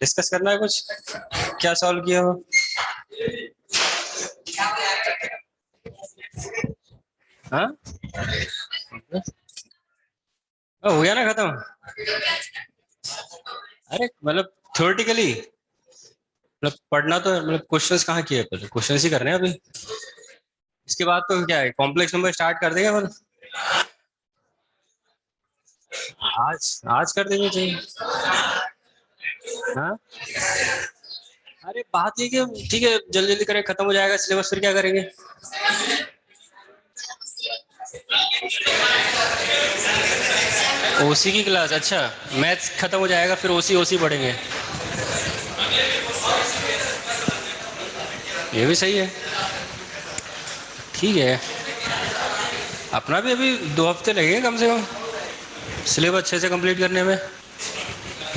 Discuss करना है कुछ? क्या सॉल्व किया हो? हाँ, हो गया ना खत्म? अरे मतलब थ्योरेटिकली, मतलब पढ़ना तो मतलब क्वेश्चंस कहाँ किए, पहले क्वेश्चंस ही करने हैं अभी। इसके बाद तो क्या है, कॉम्प्लेक्स नंबर स्टार्ट कर देंगे अपन। आज आज कर देंगे चाहिए। हाँ, अरे बात ये कि ठीक है जल्दी जल्दी करें, खत्म हो जाएगा सिलेबस, फिर क्या करेंगे? ओसी की क्लास? अच्छा, मैथ्स खत्म हो जाएगा फिर ओसी ओसी पढ़ेंगे। ये भी सही है, ठीक है। अपना भी अभी 2 हफ्ते लगेंगे कम से कम सिलेबस अच्छे से कंप्लीट करने में।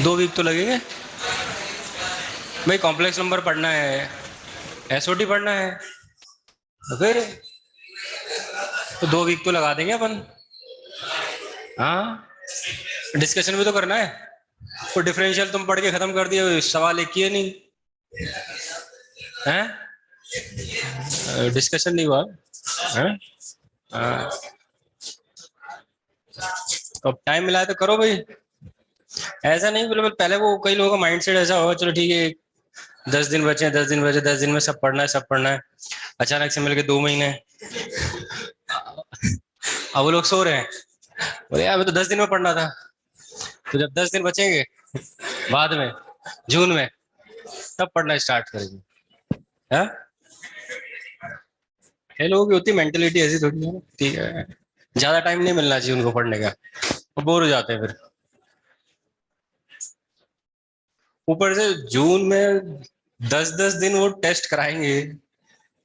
2 वीक तो लगेंगे भाई। कॉम्प्लेक्स नंबर पढ़ना है, एसओटी पढ़ना है, तो फिर तो 2 वीक तो लगा देंगे अपन। हाँ, डिस्कशन भी तो करना है। तो डिफरेंशियल तुम पढ़ के खत्म कर दिए, सवाल एक ही है नहीं है। डिस्कशन नहीं हुआ है? हाँ, तो अब टाइम मिला है तो करो भाई। ऐसा नहीं, बिल्कुल पहले वो कई लोगों का माइंडसेट ऐसा होगा, चलो ठीक है 10 दिन बचे, 10 दिन बचे, 10 दिन में सब पढ़ना है, सब पढ़ना है। अचानक से मिल के 2 महीने, अब वो लोग सो रहे हैं, बोले यार मैं तो 10 दिन में पढ़ना था। तो जब 10 दिन बचेंगे बाद में, जून में, तब पढ़ना स्टार्ट करेंगे। हाँ, ये लोगों की होती मेंटेलिटी ऐसी थोड़ी है, ठीक है। ज्यादा टाइम नहीं मिलना चाहिए उनको पढ़ने का, वो बोर हो जाते हैं फिर। ऊपर से जून में 10-10 दिन वो टेस्ट कराएंगे।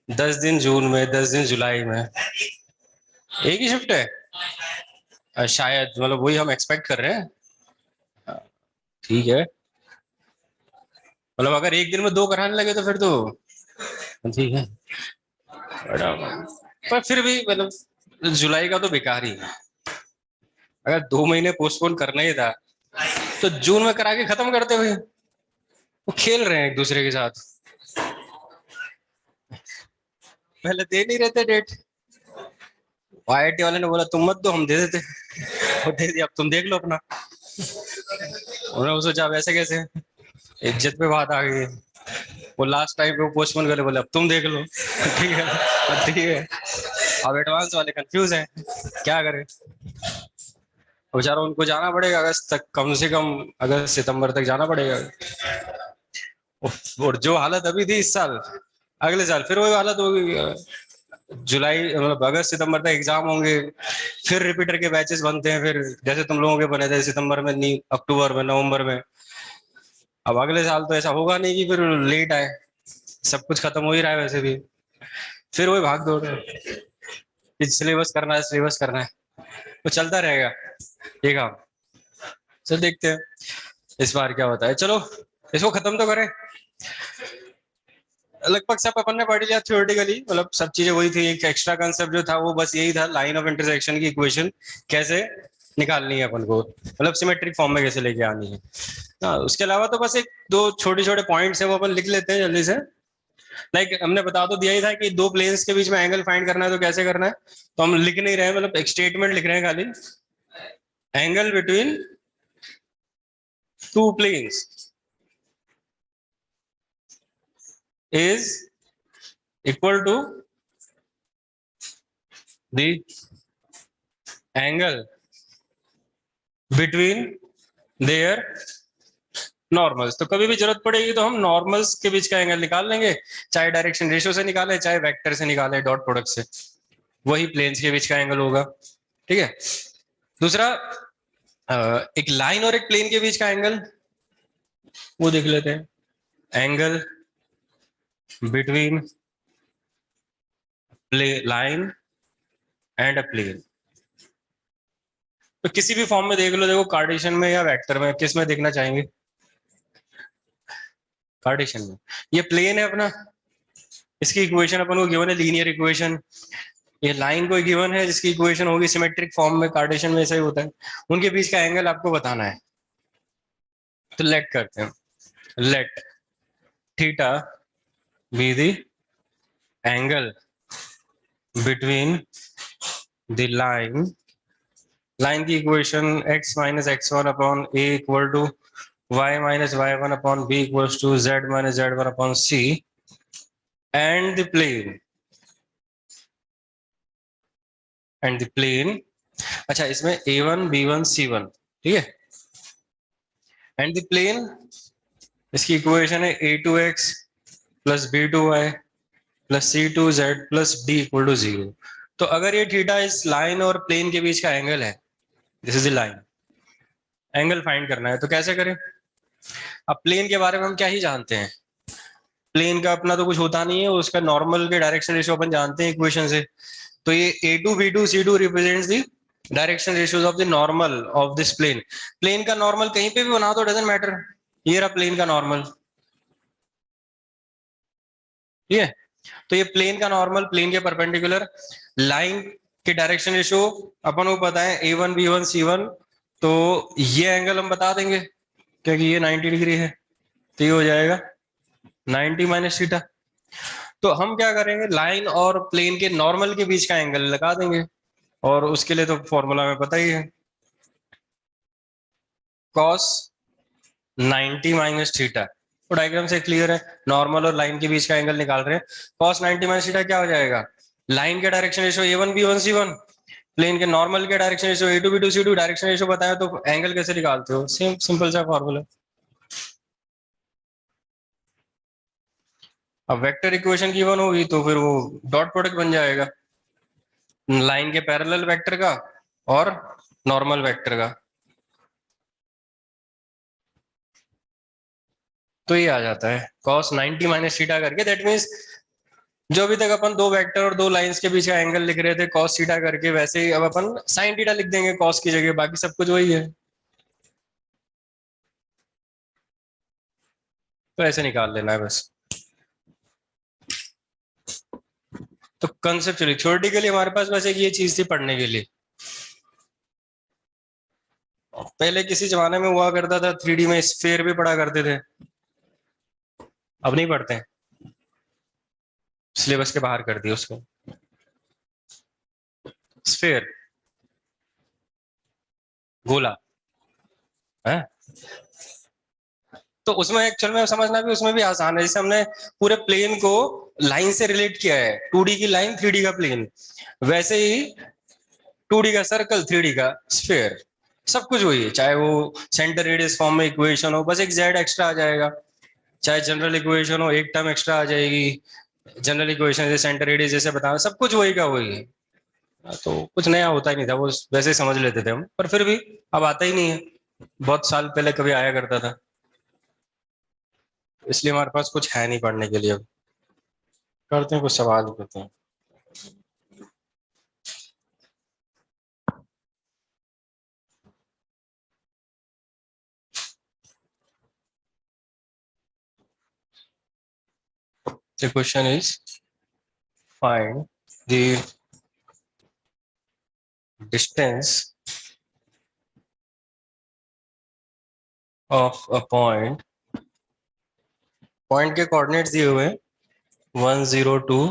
10 दिन जून में, 10 दिन जुलाई में, एक ही शिफ्ट है। शायद मतलब वही हम एक्सपेक्ट कर रहे हैं। ठीक है, मतलब अगर एक दिन में 2 कराने लगे तो फिर तो ठीक है। पर फिर भी मतलब जुलाई का तो बेकार ही है। अगर 2 महीने पोस्टपोन करना ही था तो जून में करा के खत्म करते हुए। वो खेल रहे हैं एक दूसरे के साथ, पहले दे नहीं रहते डेट। आईआईटी वाले ने बोला तुम मत दो, हम दे देते, वो दे दिया, अब तुम देख लो अपना। उन्होंने सोचा वैसे कैसे, इज्जत पे बात आ गई। वो लास्ट टाइम पे वो पोस्टपोन करे, बोले अब तुम देख लो। ठीक है, ठीक है। अब एडवांस वाले कंफ्यूज हैं, क्या करें। बेचारा उनको जाना पड़ेगा अगस्त तक, कम से कम अगस्त सितंबर तक जाना पड़ेगा। और जो हालत अभी थी इस साल, अगले साल फिर वही हालत होगी। जुलाई मतलब अगस्त सितंबर तक एग्जाम होंगे, फिर रिपीटर के बैचेस बनते हैं, फिर जैसे तुम लोगों के बने थे सितंबर में, नहीं अक्टूबर में, नवंबर में। अब अगले साल तो ऐसा होगा नहीं कि फिर लेट आए, सब कुछ खत्म हो ही रहा है वैसे भी। फिर वही भाग दौड़, सिलेबस करना है, सिलेबस करना है, वो चलता रहेगा ये काम। चल देखते हैं इस बार क्या होता है। चलो इसको खत्म तो करें। लगभग सब अपन ने पढ़ लिया थ्योरेटिकली, मतलब सब चीजें वही थी। एक एक्स्ट्रा कंसेप्ट जो था वो बस यही था, लाइन ऑफ इंटरसेक्शन की इक्वेशन कैसे निकालनी है अपन को, मतलब सिमेट्रिक फॉर्म में कैसे लेके आनी है। हाँ, उसके अलावा तो बस एक दो छोटे छोटे पॉइंट्स है वो अपन लिख लेते हैं जल्दी से। लाइक हमने बता तो दिया ही था कि 2 प्लेन्स के बीच में एंगल फाइंड करना है, तो कैसे करना है। तो हम लिख नहीं रहे हैं, मतलब एक स्टेटमेंट लिख रहे हैं खाली, angle between 2 planes is equal to the angle between their normals. तो कभी भी जरूरत पड़ेगी तो हम नॉर्मल्स के बीच का एंगल निकाल लेंगे, चाहे डायरेक्शन रेशियो से निकाले, चाहे वेक्टर से निकाले, डॉट प्रोडक्ट से, वही प्लेन्स के बीच का एंगल होगा। ठीक है। दूसरा, एक लाइन और एक प्लेन के बीच का एंगल वो देख लेते हैं, angle between line and a plane. तो किसी भी फॉर्म में देख लो, देखो कार्टेशियन में या वेक्टर में, किस में देखना चाहेंगे? कार्टेशियन में। ये प्लेन है अपना, इसकी इक्वेशन अपन को गिवन है लीनियर इक्वेशन। ये लाइन को गिवन है जिसकी इक्वेशन होगी सिमेट्रिक फॉर्म में, कार्टेशियन में ऐसा ही होता है। उनके बीच का एंगल आपको बताना है, तो लेट करते हैं। let theta be the angle between the line की equation x minus x1 upon a equal to y minus y1 upon b equals to z minus z1 upon c and the plane अच्छा इसमें a1 b1 c1 ठीक है and the plane इसकी equation है a2x plus b2y plus c2z plus d equal to 0। तो अगर ये theta इस लाइन और प्लेन के बीच का एंगल है, this is the line, angle find करना है तो कैसे करें? अब प्लेन के बारे में हम क्या ही जानते हैं, प्लेन का अपना तो कुछ होता नहीं है, उसका नॉर्मल के डायरेक्शन रेशियो अपन जानते हैं इक्वेशन से। तो ये a2 b2 c2 represents the direction ratios of the normal of this plane. Plane का नॉर्मल कहीं पे भी बना दो, डजंट मैटर, ये रहा प्लेन का नॉर्मल, ठीक है। तो ये प्लेन का नॉर्मल, प्लेन के परपेंडिकुलर, लाइन के डायरेक्शन रेशियो अपन को पता है a1 b1 c1, तो ये एंगल हम बता देंगे क्योंकि ये 90 डिग्री है, तो ये हो जाएगा 90 माइनस थीटा। तो हम क्या करेंगे, लाइन और प्लेन के नॉर्मल के बीच का एंगल लगा देंगे, और उसके लिए तो फॉर्मूला में पता ही है, cos 90 माइनस थीटा। तो डायग्राम से क्लियर है, नॉर्मल और लाइन के बीच का एंगल निकाल रहे हैं, cos 90 माइनस थीटा क्या हो जाएगा, लाइन के direction ratio a1 b1 c1, plane के नॉर्मल के direction ratio a2 b2 c2, direction ratio बताया तो एंगल कैसे निकालते हो, सेम सिंपल सा फॉर्मूला। अब वेक्टर इक्वेशन की वन होगी तो फिर वो डॉट प्रोडक्ट बन जाएगा, लाइन के पैरेलल वेक्टर का और नॉर्मल वेक्टर का, तो ये आ जाता है cos 90 माइनस थीटा करके। दैट मीन्स जो अभी तक अपन दो वेक्टर और दो लाइंस के बीच का एंगल लिख रहे थे cos थीटा करके, वैसे ही अब अपन sin थीटा लिख देंगे cos की जगह, बाकी सब कुछ वही है। तो ऐसे निकाल लेना है बस। तो कंसेप्चुअली थ्योरेटिकली हमारे पास बस एक ये चीज थी पढ़ने के लिए। पहले किसी जमाने में हुआ करता था 3D में स्फीयर भी पढ़ा करते थे, अब नहीं पढ़ते हैं, सिलेबस के बाहर कर दिया उसको। स्फीयर गोला है, तो उसमें एक्चुअल में समझना भी उसमें भी आसान है। जैसे हमने पूरे प्लेन को लाइन से रिलेट किया है, 2D की लाइन 3D का प्लेन, वैसे ही 2D का सर्कल 3D का स्फीयर, सब कुछ वही है। चाहे वो सेंटर रेडियस फॉर्म में इक्वेशन हो, बस एक जेड एक्स्ट्रा आ जाएगा, चाहे जनरल इक्वेशन हो एक टर्म एक्स्ट्रा आ जाएगी, जनरल इक्वेशन जैसे सेंटर रेडियस जैसे बताया, सब कुछ वही का वही है। तो कुछ नया होता ही नहीं था, वो वैसे ही समझ लेते थे हम, पर फिर भी अब आता ही नहीं है, बहुत साल पहले कभी आया करता था, इसलिए हमारे पास कुछ है नहीं पढ़ने के लिए। अब करते हैं कुछ सवाल करते हैं। The question is find the distance of a point, point के कोऑर्डिनेट्स दिए हुए 102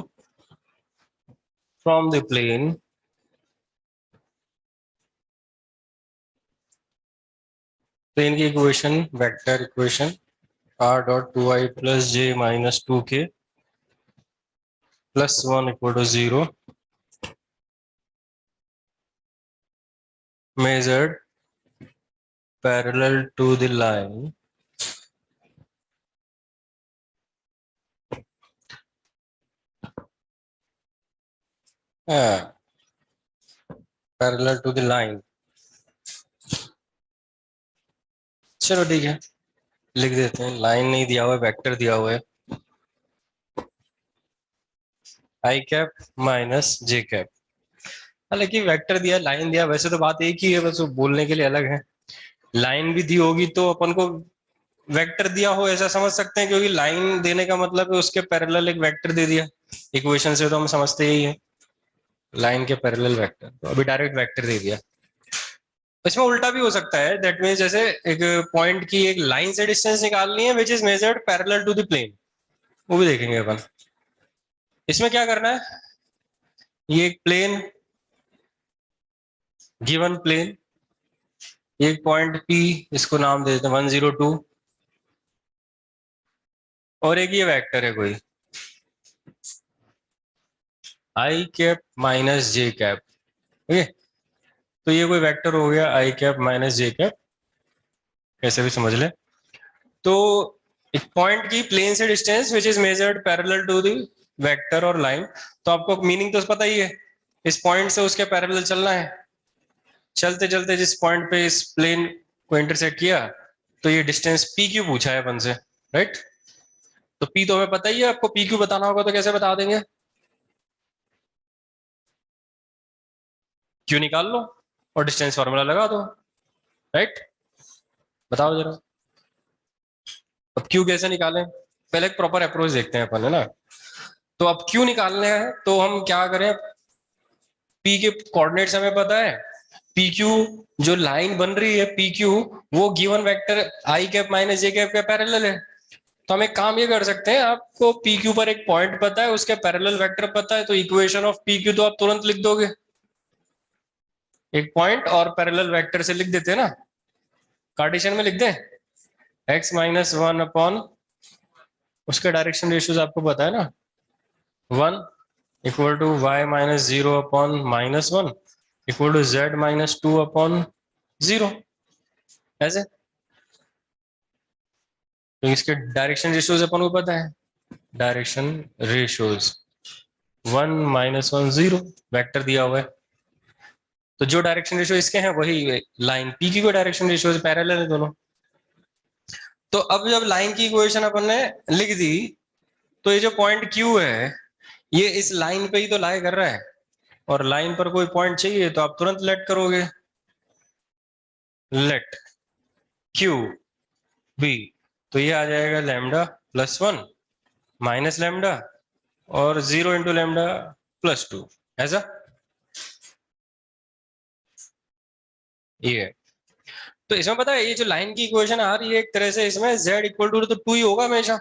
फ्रॉम द प्लेन की equation, vector equation r.2i plus j minus 2k plus 1 equal to 0 measured parallel to the line parallel to the line. चलो ठीक है, लिख देते हैं, लाइन नहीं दिया हुआ है, वेक्टर दिया हुआ है, आई कैप माइनस जे कैप। हालांकि वेक्टर दिया लाइन दिया, वैसे तो बात एक ही है, बस वो बोलने के लिए अलग है। लाइन भी दी होगी तो अपन को वेक्टर दिया हो ऐसा समझ सकते हैं, क्योंकि लाइन देने का मतलब है उसके पैरेलल एक वेक्टर दे दिया, इक्वेशन से तो हम समझते ही है लाइन के पैरेलल वेक्टर, तो अभी डायरेक्ट वेक्टर दे दिया। इसमें उल्टा भी हो सकता है, दैट मीन्स जैसे एक पॉइंट की एक लाइन से डिस्टेंस निकालनी है which is measured parallel to the plane, वो भी देखेंगे अपन। इसमें क्या करना है, ये एक प्लेन, गिवन प्लेन, एक पॉइंट P, इसको नाम दे देते हैं 102, और एक ये वेक्टर है कोई i cap minus j cap, ठीक है। तो ये कोई वेक्टर हो गया i cap minus j cap, कैसे भी समझ ले। तो एक पॉइंट की प्लेन से distance which is measured parallel to the vector और लाइन, तो आपको मीनिंग तो पता ही है, इस पॉइंट से उसके पैरेलल चलना है, चलते चलते जिस पॉइंट पे इस प्लेन को इंटरसेक्ट किया, तो ये डिस्टेंस पी क्यू पूछा है अपन से, राइट। तो पी तो हमें पता ही है, आपको पी क्यू बताना होगा तो कैसे बता देंगे, क्यू निकाल लो और डिस्टेंस फार्मूला लगा दो, राइट। बताओ जरा अब क्यू कैसे निकालें, पहले एक प्रॉपर अप्रोच देखते हैं अपन, है ना। तो अब क्यू निकालने हैं तो हम क्या करें, पी के कोऑर्डिनेट्स हमें पता है, पी क्यू जो लाइन बन रही है पी क्यू, वो गिवन वेक्टर आई कैप माइनस जे कैप के पैरेलल है। तो हम एक काम ये कर सकते हैं, आपको पी क्यू पर एक पॉइंट पता है, उसके पैरेलल वेक्टर पता है, तो इक्वेशन ऑफ पी क्यू तो आप तुरंत लिख दोगे, एक पॉइंट और पैरेलल वेक्टर से लिख देते हैं ना, कार्टेशियन में लिख दें x माइनस 1 अपॉन, उसके डायरेक्शन रेशियोज आपको पता है ना, 1 equal to y minus 0 upon minus 1 equal to z minus 2 upon 0, ऐसे। तो इसके डायरेक्शन रेशियोज अपन को पता है, डायरेक्शन रेशियोज 1 माइनस 1 0, वेक्टर दिया हुआ है, तो जो डायरेक्शन रेशियो इसके हैं वही लाइन पी की डायरेक्शन रेशियो पैरेलल है दोनों। तो अब जब लाइन की इक्वेशन अपन ने लिख दी, तो ये जो पॉइंट Q है ये इस लाइन पे ही तो लाई कर रहा है, और लाइन पर कोई पॉइंट चाहिए तो आप तुरंत लेट करोगे, लेट Q B, तो ये आ जाएगा लैम्डा प्लस 1 माइनस लैम्डा और 0 इंटू लैम्डा प्लस 2, ऐसा ये है। तो इसमें पता है ये जो लाइन की इक्वेशन आ रही है एक तरह से इसमें z इक्वल टू तो 2 ही होगा हमेशा,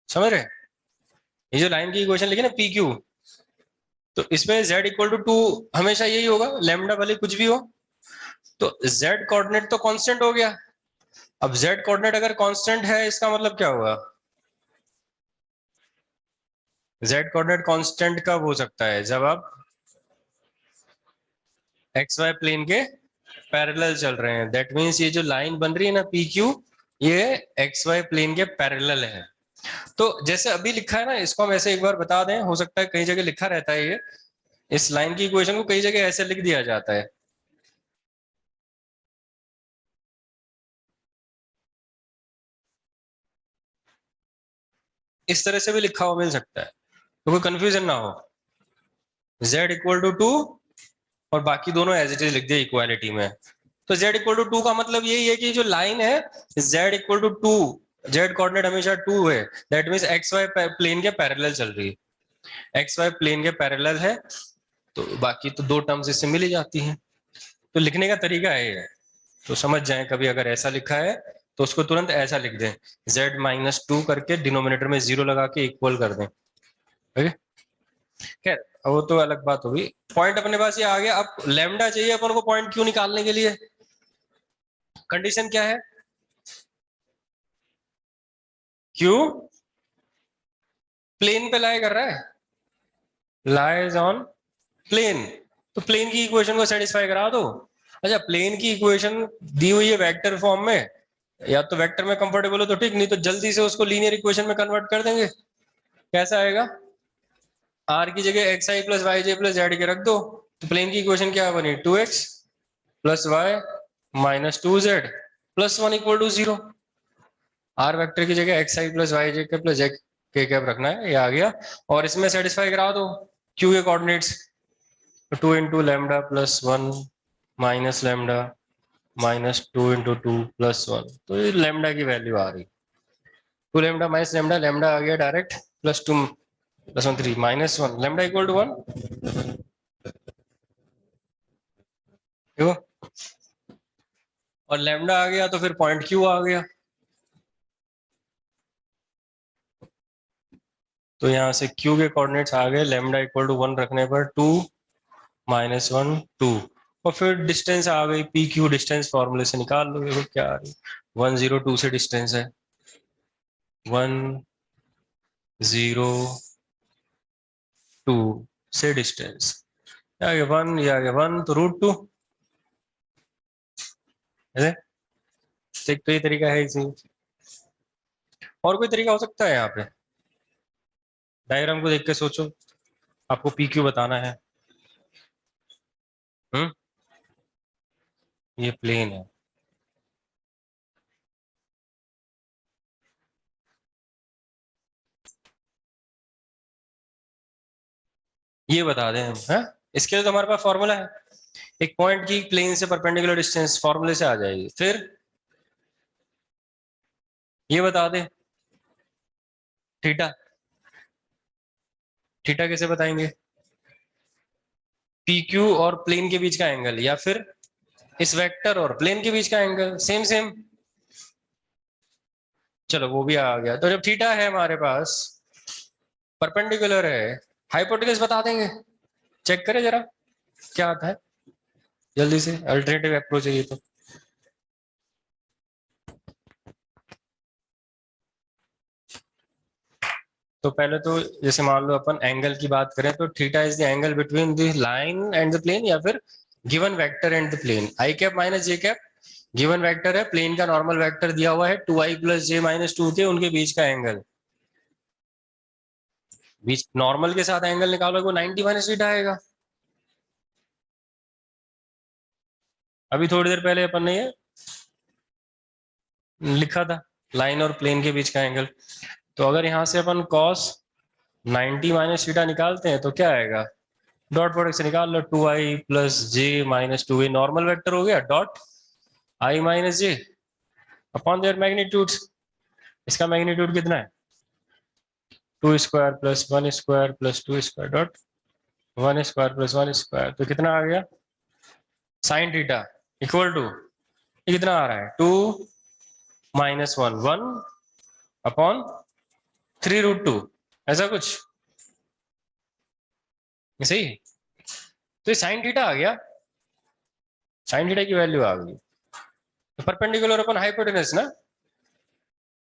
समझ रहे। ये जो लाइन की इक्वेशन लिखी ना पी क्यू, तो इसमें z इक्वल टू 2 हमेशा यही होगा, लैम्डा भले कुछ भी हो। तो z कोऑर्डिनेट तो कांस्टेंट हो गया, अब z कोऑर्डिनेट अगर कांस्टेंट है इसका मतलब क्या हुआ, z कोऑर्डिनेट कांस्टेंट कब हो सकता है, जब आप एक्स वाई प्लेन के पैरेलल चल रहे हैं, दैट मीन्स ये जो लाइन बन रही है ना पी क्यू, ये एक्स वाई प्लेन के पैरेलल है। तो जैसे अभी लिखा है ना, इसको हम ऐसे एक बार बता दें, हो सकता है कई जगह लिखा रहता है ये, इस लाइन की इक्वेशन को कई जगह ऐसे लिख दिया जाता है, इस तरह से भी लिखा हुआ मिल सकता है, तो कोई कंफ्यूजन ना हो, z इक्वल टू 2 और बाकी दोनों एज इट इज लिख दिया इक्वालिटी में। तो z इक्वल टू 2 का मतलब यही है कि जो लाइन है z equal to 2, z coordinate हमेशा 2 है, that means x y plane के पैरेलल चल रही है, एक्स वाई प्लेन के पैरेलल है, तो बाकी तो दो टर्म्स इससे मिल ही जाती हैं। तो लिखने का तरीका है ये, तो समझ जाएं, कभी अगर ऐसा लिखा है तो उसको तुरंत ऐसा लिख दें, z माइनस 2 करके डिनोमिनेटर में 0 लगा के इक्वल कर दें, ठीक है। खैर वो तो अलग बात होगी, पॉइंट अपने पास ये आ गया। अब लैम्डा चाहिए अपन को पॉइंट क्यों निकालने के लिए, कंडीशन क्या है, क्यू प्लेन पे लाई कर रहा है, लाइज ऑन प्लेन, तो प्लेन की इक्वेशन को सेटिस्फाई करा दो। अच्छा प्लेन की इक्वेशन दी हुई है वेक्टर फॉर्म में, या तो वेक्टर में कंफर्टेबल हो तो ठीक, नहीं तो जल्दी से उसको लीनियर इक्वेशन में कन्वर्ट कर देंगे। कैसा आएगा, आर की जगह x i plus y J plus Z के रख दो, तो प्लेन की इक्वेशन क्या बनी, 2x plus y minus 2z plus 1 equal to 0। R vector की जगह x i plus y j के प्लस जेड के कैप रखना है, ये आ गया। और इसमें सेटिस्फाई करा दो क्यू के coordinates, 2 into lambda plus 1 minus lambda minus 2 into 2 plus 1, तो ये लैम्डा की वैल्यू आ रही, 2 लैम्डा माइनस लैम्डा, लैम्डा आ गया direct plus 2 plus 1 3 minus 1, lambda equal to 1, देखो और लैम्डा आ गया तो फिर पॉइंट क्यू आ गया। तो यहाँ से क्यू के कोऑर्डिनेट्स आ गए, लैम्डा इक्वल टू 1 रखने पर 2 -1 2। और फिर डिस्टेंस आ गई, पी क्यू डिस्टेंस फॉर्मूले से निकाल लो। देखो क्या आ रही, 102 से डिस्टेंस है, 102 से डिस्टेंस, आ गया 1, ये आ गया 1, तो √2 है। एक तो ये तरीका है इसी। और कोई तरीका हो सकता है यहाँ पे? डायग्राम को देख के सोचो, आपको पी क्यू बताना है। ये प्लेन है, ये बता दें हम, है। इसके लिए तो हमारे पास फॉर्मूला है, एक पॉइंट की प्लेन से परपेंडिकुलर डिस्टेंस फॉर्मूले से आ जाएगी। फिर ये बता दें थीटा, थीटा कैसे बताएंगे? पी क्यू और प्लेन के बीच का एंगल, या फिर इस वेक्टर और प्लेन के बीच का एंगल, सेम सेम। चलो वो भी आ गया। तो जब थीटा है हमारे पास, परपेंडिकुलर है, हाइपोटेनस बता देंगे। चेक करें जरा क्या आता है जल्दी से, अल्टरनेटिव अप्रोच है ये तो। तो पहले तो जैसे मान लो अपन एंगल की बात करें तो theta is the angle between the line and the plane, या फिर given vector and the plane. I cap minus j cap given vector है, प्लेन का नॉर्मल वेक्टर दिया हुआ है, 2i + j - 2 के उनके बीच का एंगल, बीच नॉर्मल के साथ एंगल निकालोगे वो 90 - थीटा आएगा। अभी थोड़ी देर पहले अपन ने ये लिखा था, लाइन और प्लेन के बीच का एंगल। तो अगर यहां से अपन cos 90 - थीटा निकालते हैं तो क्या आएगा, डॉट प्रोडक्ट से निकाल लो, 2i + j - 2, ये नॉर्मल वेक्टर हो गया, dot i - j upon their magnitudes. इसका मैग्नीट्यूड कितना है, 2 square + 1 square + 2 square dot 1 square + 1 square, तो कितना आ गया, साइन थीटा इक्वल टू, ये कितना आ रहा है, 2 - 1 1 अपॉन 3√2, ऐसा कुछ, सही। तो ये साइन थीटा आ गया, साइन थीटा की वैल्यू आ गई। तो परपेंडिकुलर अपॉन हाइपोटेनस ना,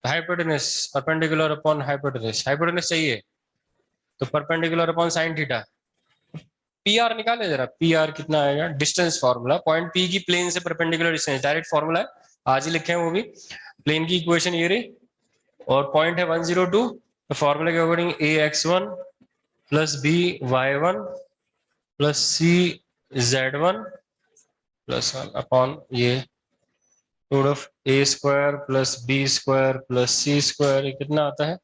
hypotenuse perpendicular upon hypotenuse, hypotenuse चाहिए तो perpendicular upon sine theta. P R निकाले जरा, पी आर कितना आएगा, डिस्टेंस फॉर्मूला, पॉइंट पी की प्लेन से परपेंडिकुलर डिस्टेंस, डायरेक्ट फॉर्मूला है, आज ही लिखे हैं वो भी। प्लेन की इक्वेशन ये रही, और पॉइंट है 102, तो फॉर्मूले के according ax1 + by1 + cz1 + 1 upon ये root of a² + b² + c², ये कितना आता है,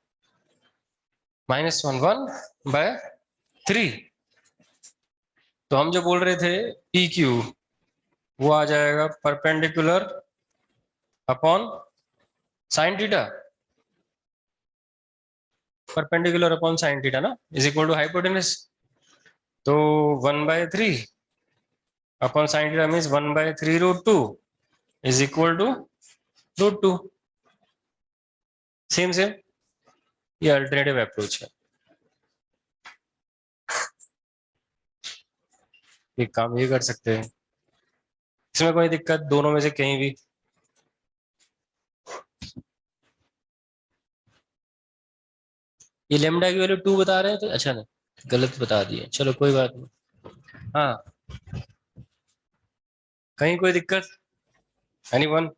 -1 1/3। तो हम जो बोल रहे थे पी क्यू, वो आ जाएगा perpendicular upon sine theta, perpendicular upon sine theta ना, इज इक्वल टू हाइपोटेनस। तो 1/3 upon sine theta means 1/3√2 is equal to √2। Same same, ये अल्टरनेटिव अप्रोच है। एक काम ये कर सकते हैं, इसमें कोई दिक्कत, दोनों में से कहीं भी। ये लेमडा की वैल्यू 2 बता रहे हैं, तो अच्छा नहीं, गलत बता दिए, चलो कोई बात नहीं। हाँ, कहीं कोई दिक्कत, एनीवन?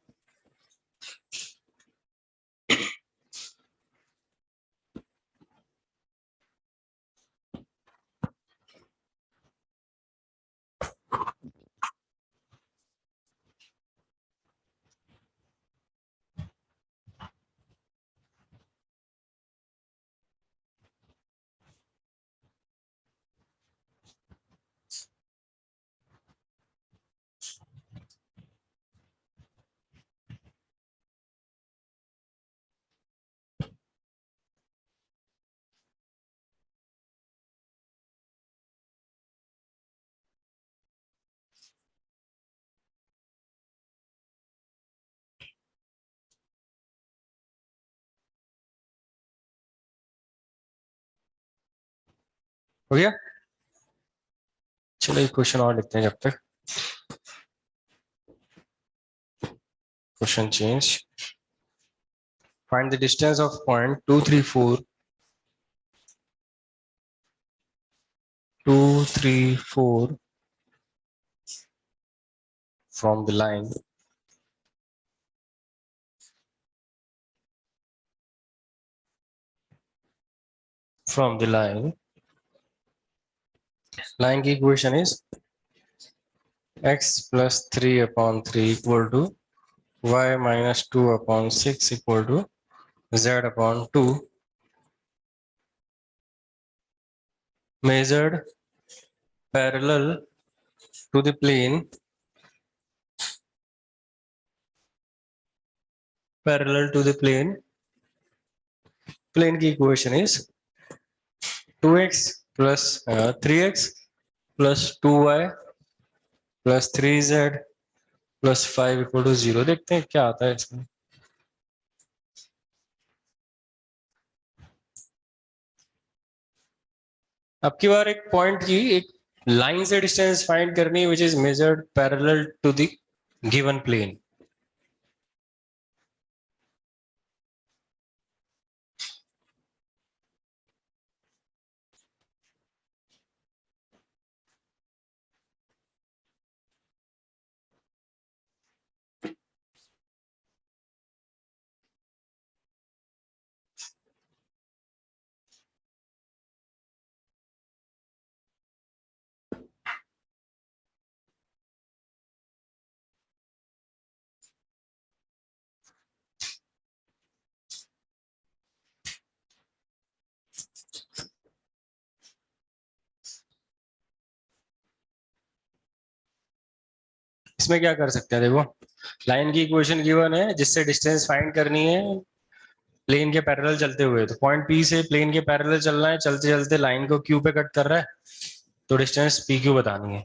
हो गया। चलो एक क्वेश्चन और लिखते हैं जब तक। Question change. Find the distance of point 234 from the line line की equation is x plus 3/3 equal to y minus 2/6 equal to z/2 measured parallel to the plane plane की equation is 2x plus 3x plus 2y plus 3z plus 5 equal to 0। देखते हैं क्या आता है इसमें। अब की बार एक पॉइंट की एक लाइन से डिस्टेंस फाइंड करनी है which is measured parallel to the given plane. इसमें क्या कर सकते हैं, देखो लाइन की इक्वेशन गिवन है जिससे डिस्टेंस फाइंड करनी है प्लेन के पैरेलल चलते हुए। तो पॉइंट पी से प्लेन के पैरेलल चलना है, चलते चलते लाइन को क्यू पे कट कर रहा है, तो डिस्टेंस पी क्यू बतानी है।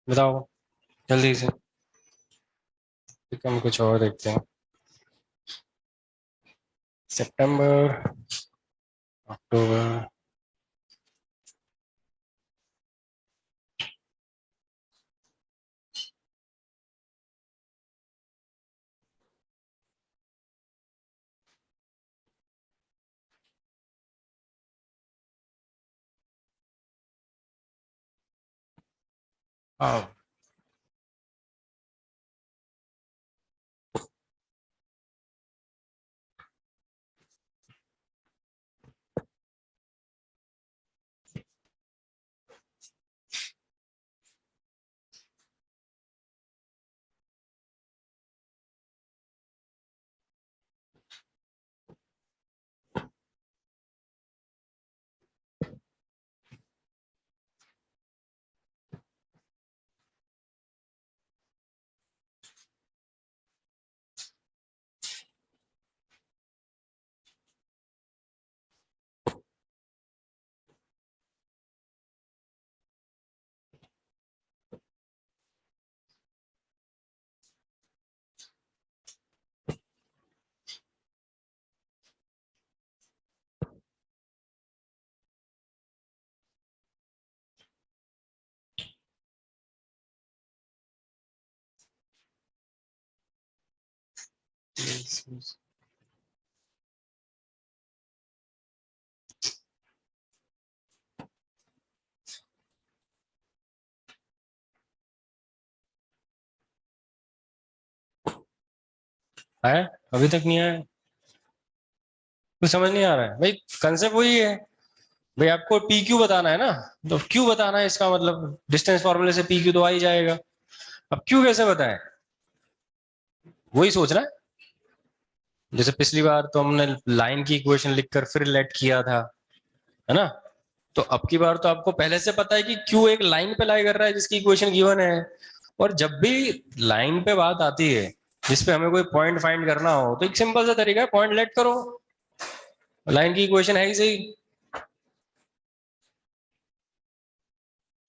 बताओ जल्दी से। हम कुछ और देखते हैं। सितंबर, अक्टूबर, है अभी तक नहीं आया, कुछ समझ नहीं आ रहा है भाई। कंसेप्ट वही है भाई, आपको पी क्यू बताना है ना, तो क्यू बताना है, इसका मतलब डिस्टेंस फॉर्मूले से पी क्यू तो आ ही जाएगा। अब क्यू कैसे बताएं, वही सोचना है। जैसे पिछली बार तो हमने लाइन की इक्वेशन लिखकर फिर लेट किया था, है ना। तो अब की बार तो आपको पहले से पता है कि क्यू एक लाइन पे लाई कर रहा है जिसकी इक्वेशन गिवन है। और जब भी लाइन पे बात आती है जिसपे हमें कोई पॉइंट फाइंड करना हो, तो एक सिंपल सा तरीका है, पॉइंट लेट करो। लाइन की इक्वेशन है ही सही,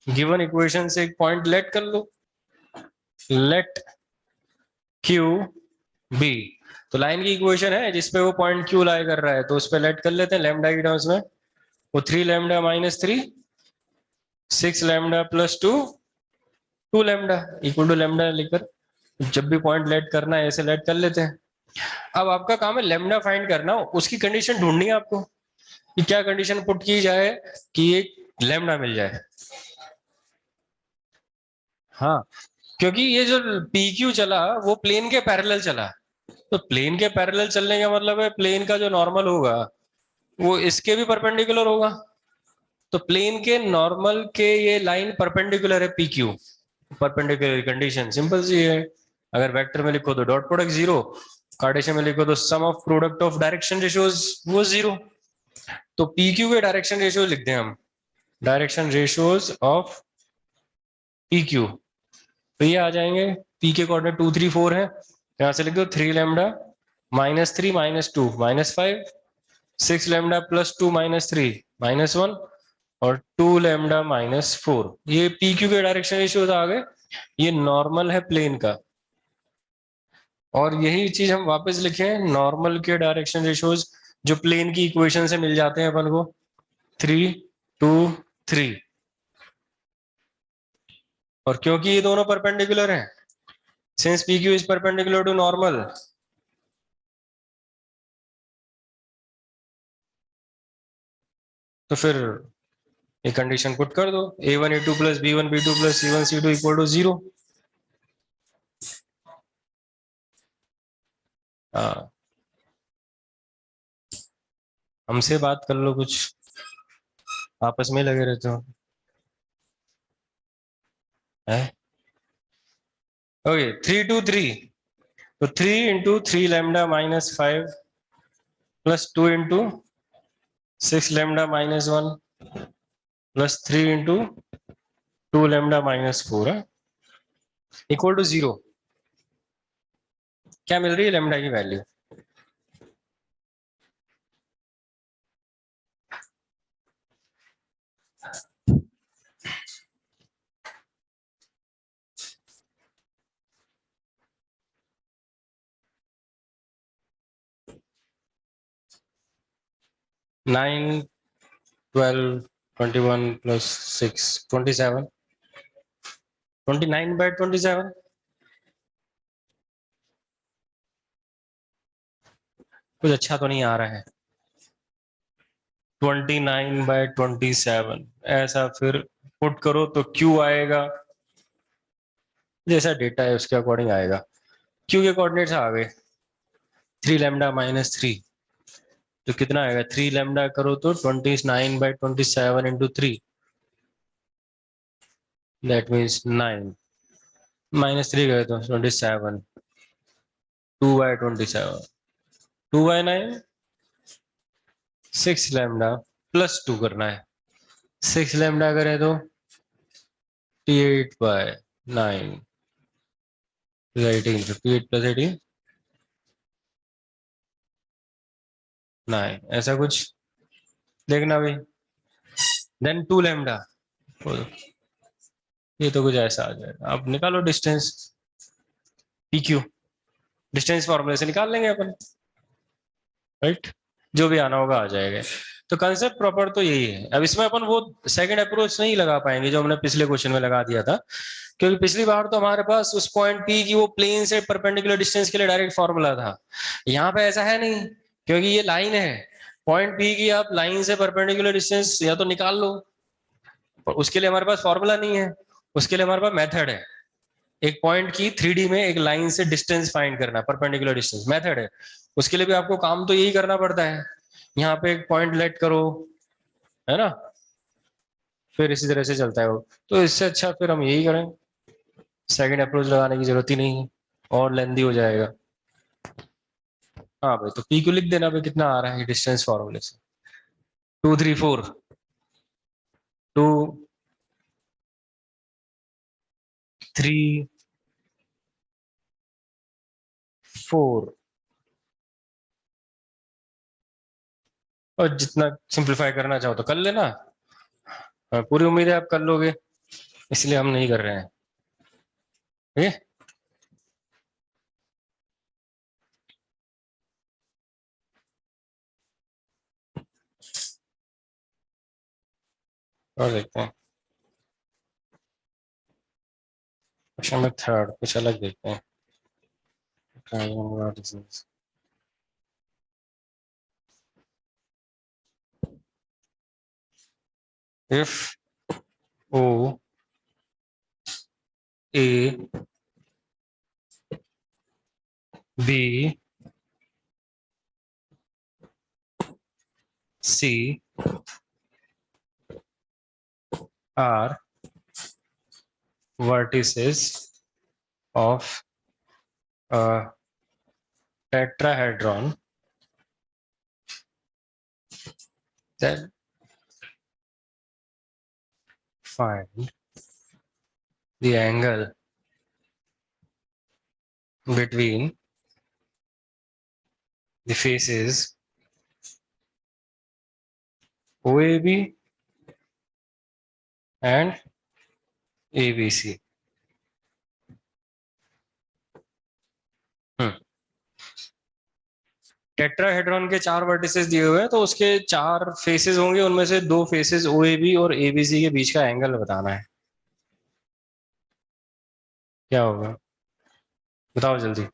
गिवन इक्वेशन से एक पॉइंट लेट कर लो, लेट क्यू बी। तो लाइन की इक्वेशन है जिसपे वो पॉइंट क्यू लाई कर रहा है, तो उस पर लेट कर लेते हैं लैम्डा की टर्म्स में। वो 3 lambda minus 3, 6 lambda plus 2, 2 lambda equal to lambda लिखकर जब भी पॉइंट लेट करना है ऐसे लेट कर लेते हैं। अब आपका काम है लैम्डा फाइंड करना, उसकी कंडीशन ढूंढनी है आपको कि क्या कंडीशन पुट की जाए कि एक लैम्डा मिल जाए। हाँ, क्योंकि ये जो पी क्यू चला वो प्लेन के पैरेलल चला, तो प्लेन के पैरेलल चलने का मतलब है प्लेन का जो नॉर्मल होगा वो इसके भी परपेंडिकुलर होगा। तो प्लेन के नॉर्मल के ये लाइन परपेंडिकुलर है P Q, perpendicular condition simple सी है। अगर वेक्टर में लिखो तो डॉट प्रोडक्ट जीरो, कार्टेशियन में लिखो तो sum of product of direction ratios वो जीरो। तो पी क्यू के डायरेक्शन रेशियोज लिखते हैं हम, direction ratios of P Q. तो ये आ जाएंगे, पी के कोऑर्डिनेट 2 3 4 है, यहां से लिख दो 3 lambda minus 3 minus 2 minus 5, 6 lambda plus 2 minus 3 minus 1 और 2 लैम्डा माइनस 4। ये पी क्यू के डायरेक्शन रेशियोज आ गए, ये नॉर्मल है प्लेन का। और यही चीज हम वापस लिखें, नॉर्मल के डायरेक्शन रेशियोज जो प्लेन की इक्वेशन से मिल जाते हैं अपन को, 3 2 3। और क्योंकि ये दोनों परपेंडिकुलर हैं, since P Q is perpendicular to normal, तो फिर ये कंडीशन पुट कर दो, a1 a2 plus b1 b2 plus c1 c2 equal to 0। हाँ, हमसे बात कर लो, कुछ आपस में लगे रहते हो है। ओके, 3 2 3, तो 3 into 3 lambda minus 5 plus 2 into 6 lambda minus 1 plus 3 into 2 lambda minus 4 है इक्वल टू 0। क्या मिल रही है लैम्डा की वैल्यू? Nine, 12, 21 plus 6 27, 29/27। कुछ अच्छा तो नहीं आ रहा है। 29/27 ऐसा फिर पुट करो तो क्यू आएगा, जैसा डेटा है उसके अकॉर्डिंग आएगा। क्यू के कोऑर्डिनेट्स आ गए 3 लैम्डा माइनस 3, तो कितना आएगा 3 लैम्डा करो तो 29/27 इंटू 3, दैट मीन्स 9 माइनस 3 गए तो 27, 2/27, 2/9, 6 लैम्डा प्लस 2 करना है, 6 लैम्डा करें तो 58/9, 18, 58 प्लस 18 9, ऐसा कुछ देखना भाई। देन 2 लैम्डा, ये तो कुछ ऐसा आ जाएगा। आप निकालो डिस्टेंस पी क्यू, डिस्टेंस फॉर्मूले से निकाल लेंगे अपन, राइट? जो भी आना होगा आ जाएगा। तो कंसेप्ट प्रॉपर तो यही है। अब इसमें अपन वो सेकंड अप्रोच नहीं लगा पाएंगे जो हमने पिछले क्वेश्चन में लगा दिया था, क्योंकि पिछली बार तो हमारे पास उस पॉइंट पी की वो प्लेन से परपेंडिकुलर डिस्टेंस के लिए डायरेक्ट फॉर्मूला था। यहाँ पे ऐसा है नहीं, क्योंकि ये लाइन है, पॉइंट पी की आप लाइन से परपेंडिकुलर डिस्टेंस या तो निकाल लो, पर उसके लिए हमारे पास फॉर्मूला नहीं है, उसके लिए हमारे पास मेथड है। एक पॉइंट की 3D में एक लाइन से डिस्टेंस फाइंड करना, परपेंडिकुलर डिस्टेंस मेथड है। उसके लिए भी आपको काम तो यही करना पड़ता है, यहाँ पे एक पॉइंट लेट करो, है ना, फिर इसी तरह से चलता है वो। तो इससे अच्छा फिर हम यही करें, सेकंड अप्रोच लगाने की जरूरत ही नहीं है, और लेंदी हो जाएगा। हाँ भाई, तो पी क्यू लिख देना भाई, कितना आ रहा है डिस्टेंस फॉर्मूले से, 2 3 4, 2 3 4। और जितना सिंप्लीफाई करना चाहो तो कर लेना, पूरी उम्मीद है आप कर लोगे, इसलिए हम नहीं कर रहे हैं, ठीक है। और देखते हैं क्वेश्चन में थर्ड कुछ अलग देखते हैं। if O A B C are vertices of a tetrahedron, then find the angle between the faces OAB and ABC. Tetrahedron के 4 वर्टिसेस दिए हुए हैं, तो उसके 4 फेसेस होंगे, उनमें से 2 फेसेस OAB और ABC के बीच का एंगल बताना है। क्या होगा बताओ जल्दी।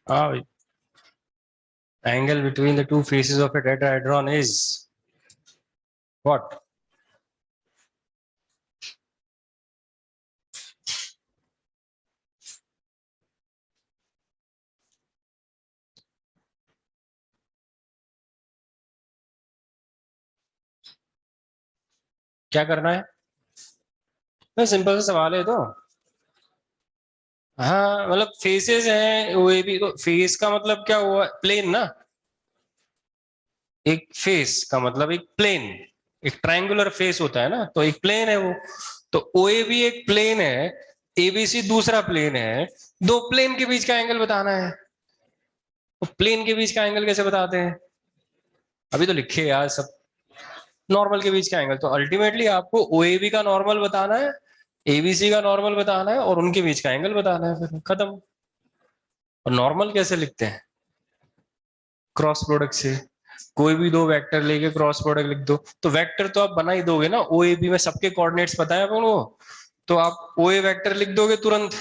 हाँ, angle between the two faces of a tetrahedron is what? क्या करना है? तो सिंपल सा सवाल है तो। हाँ मतलब फेसेस हैं OAB, तो फेस का मतलब क्या हुआ? प्लेन ना। एक फेस का मतलब एक प्लेन, एक ट्रायंगुलर फेस होता है ना, तो एक प्लेन है वो। तो OAB एक प्लेन है, ABC दूसरा प्लेन है, दो प्लेन के बीच का एंगल बताना है। तो प्लेन के बीच का एंगल कैसे बताते हैं? अभी तो लिखे यार सब। नॉर्मल के बीच का एंगल, तो अल्टीमेटली आपको OAB का नॉर्मल बताना है, ABC का नॉर्मल बताना है, और उनके बीच का एंगल बताना है, फिर खत्म। और नॉर्मल कैसे लिखते हैं? क्रॉस प्रोडक्ट से। कोई भी दो वेक्टर लेके क्रॉस प्रोडक्ट लिख दो, तो वेक्टर तो आप बना ही दोगे ना। OAB में सबके कोऑर्डिनेट्स पता है अपन को, तो आप OA वेक्टर लिख दोगे तुरंत।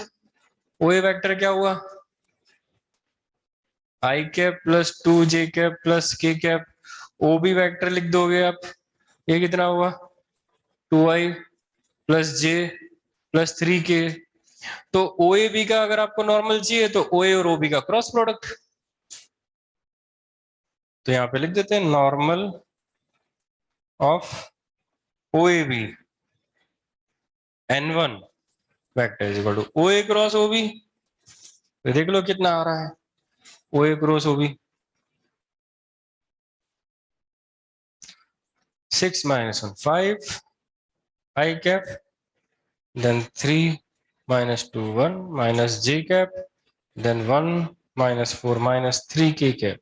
OA वेक्टर क्या हुआ? I cap plus 2J cap plus K cap. OB vector लिख दोगे आप, ये कितना हुआ? 2I plus J plus 3K। तो OAB का अगर आपको नॉर्मल चाहिए तो OA और OB का क्रॉस प्रोडक्ट। तो यहां पे लिख देते हैं normal of OAB N1 vector is equal to OA cross OB। तो देख लो कितना आ रहा है OA cross OB। 6 minus 1 5 I cap, then 3 minus 2 1 minus J cap, then 1 -4 -3 k cap,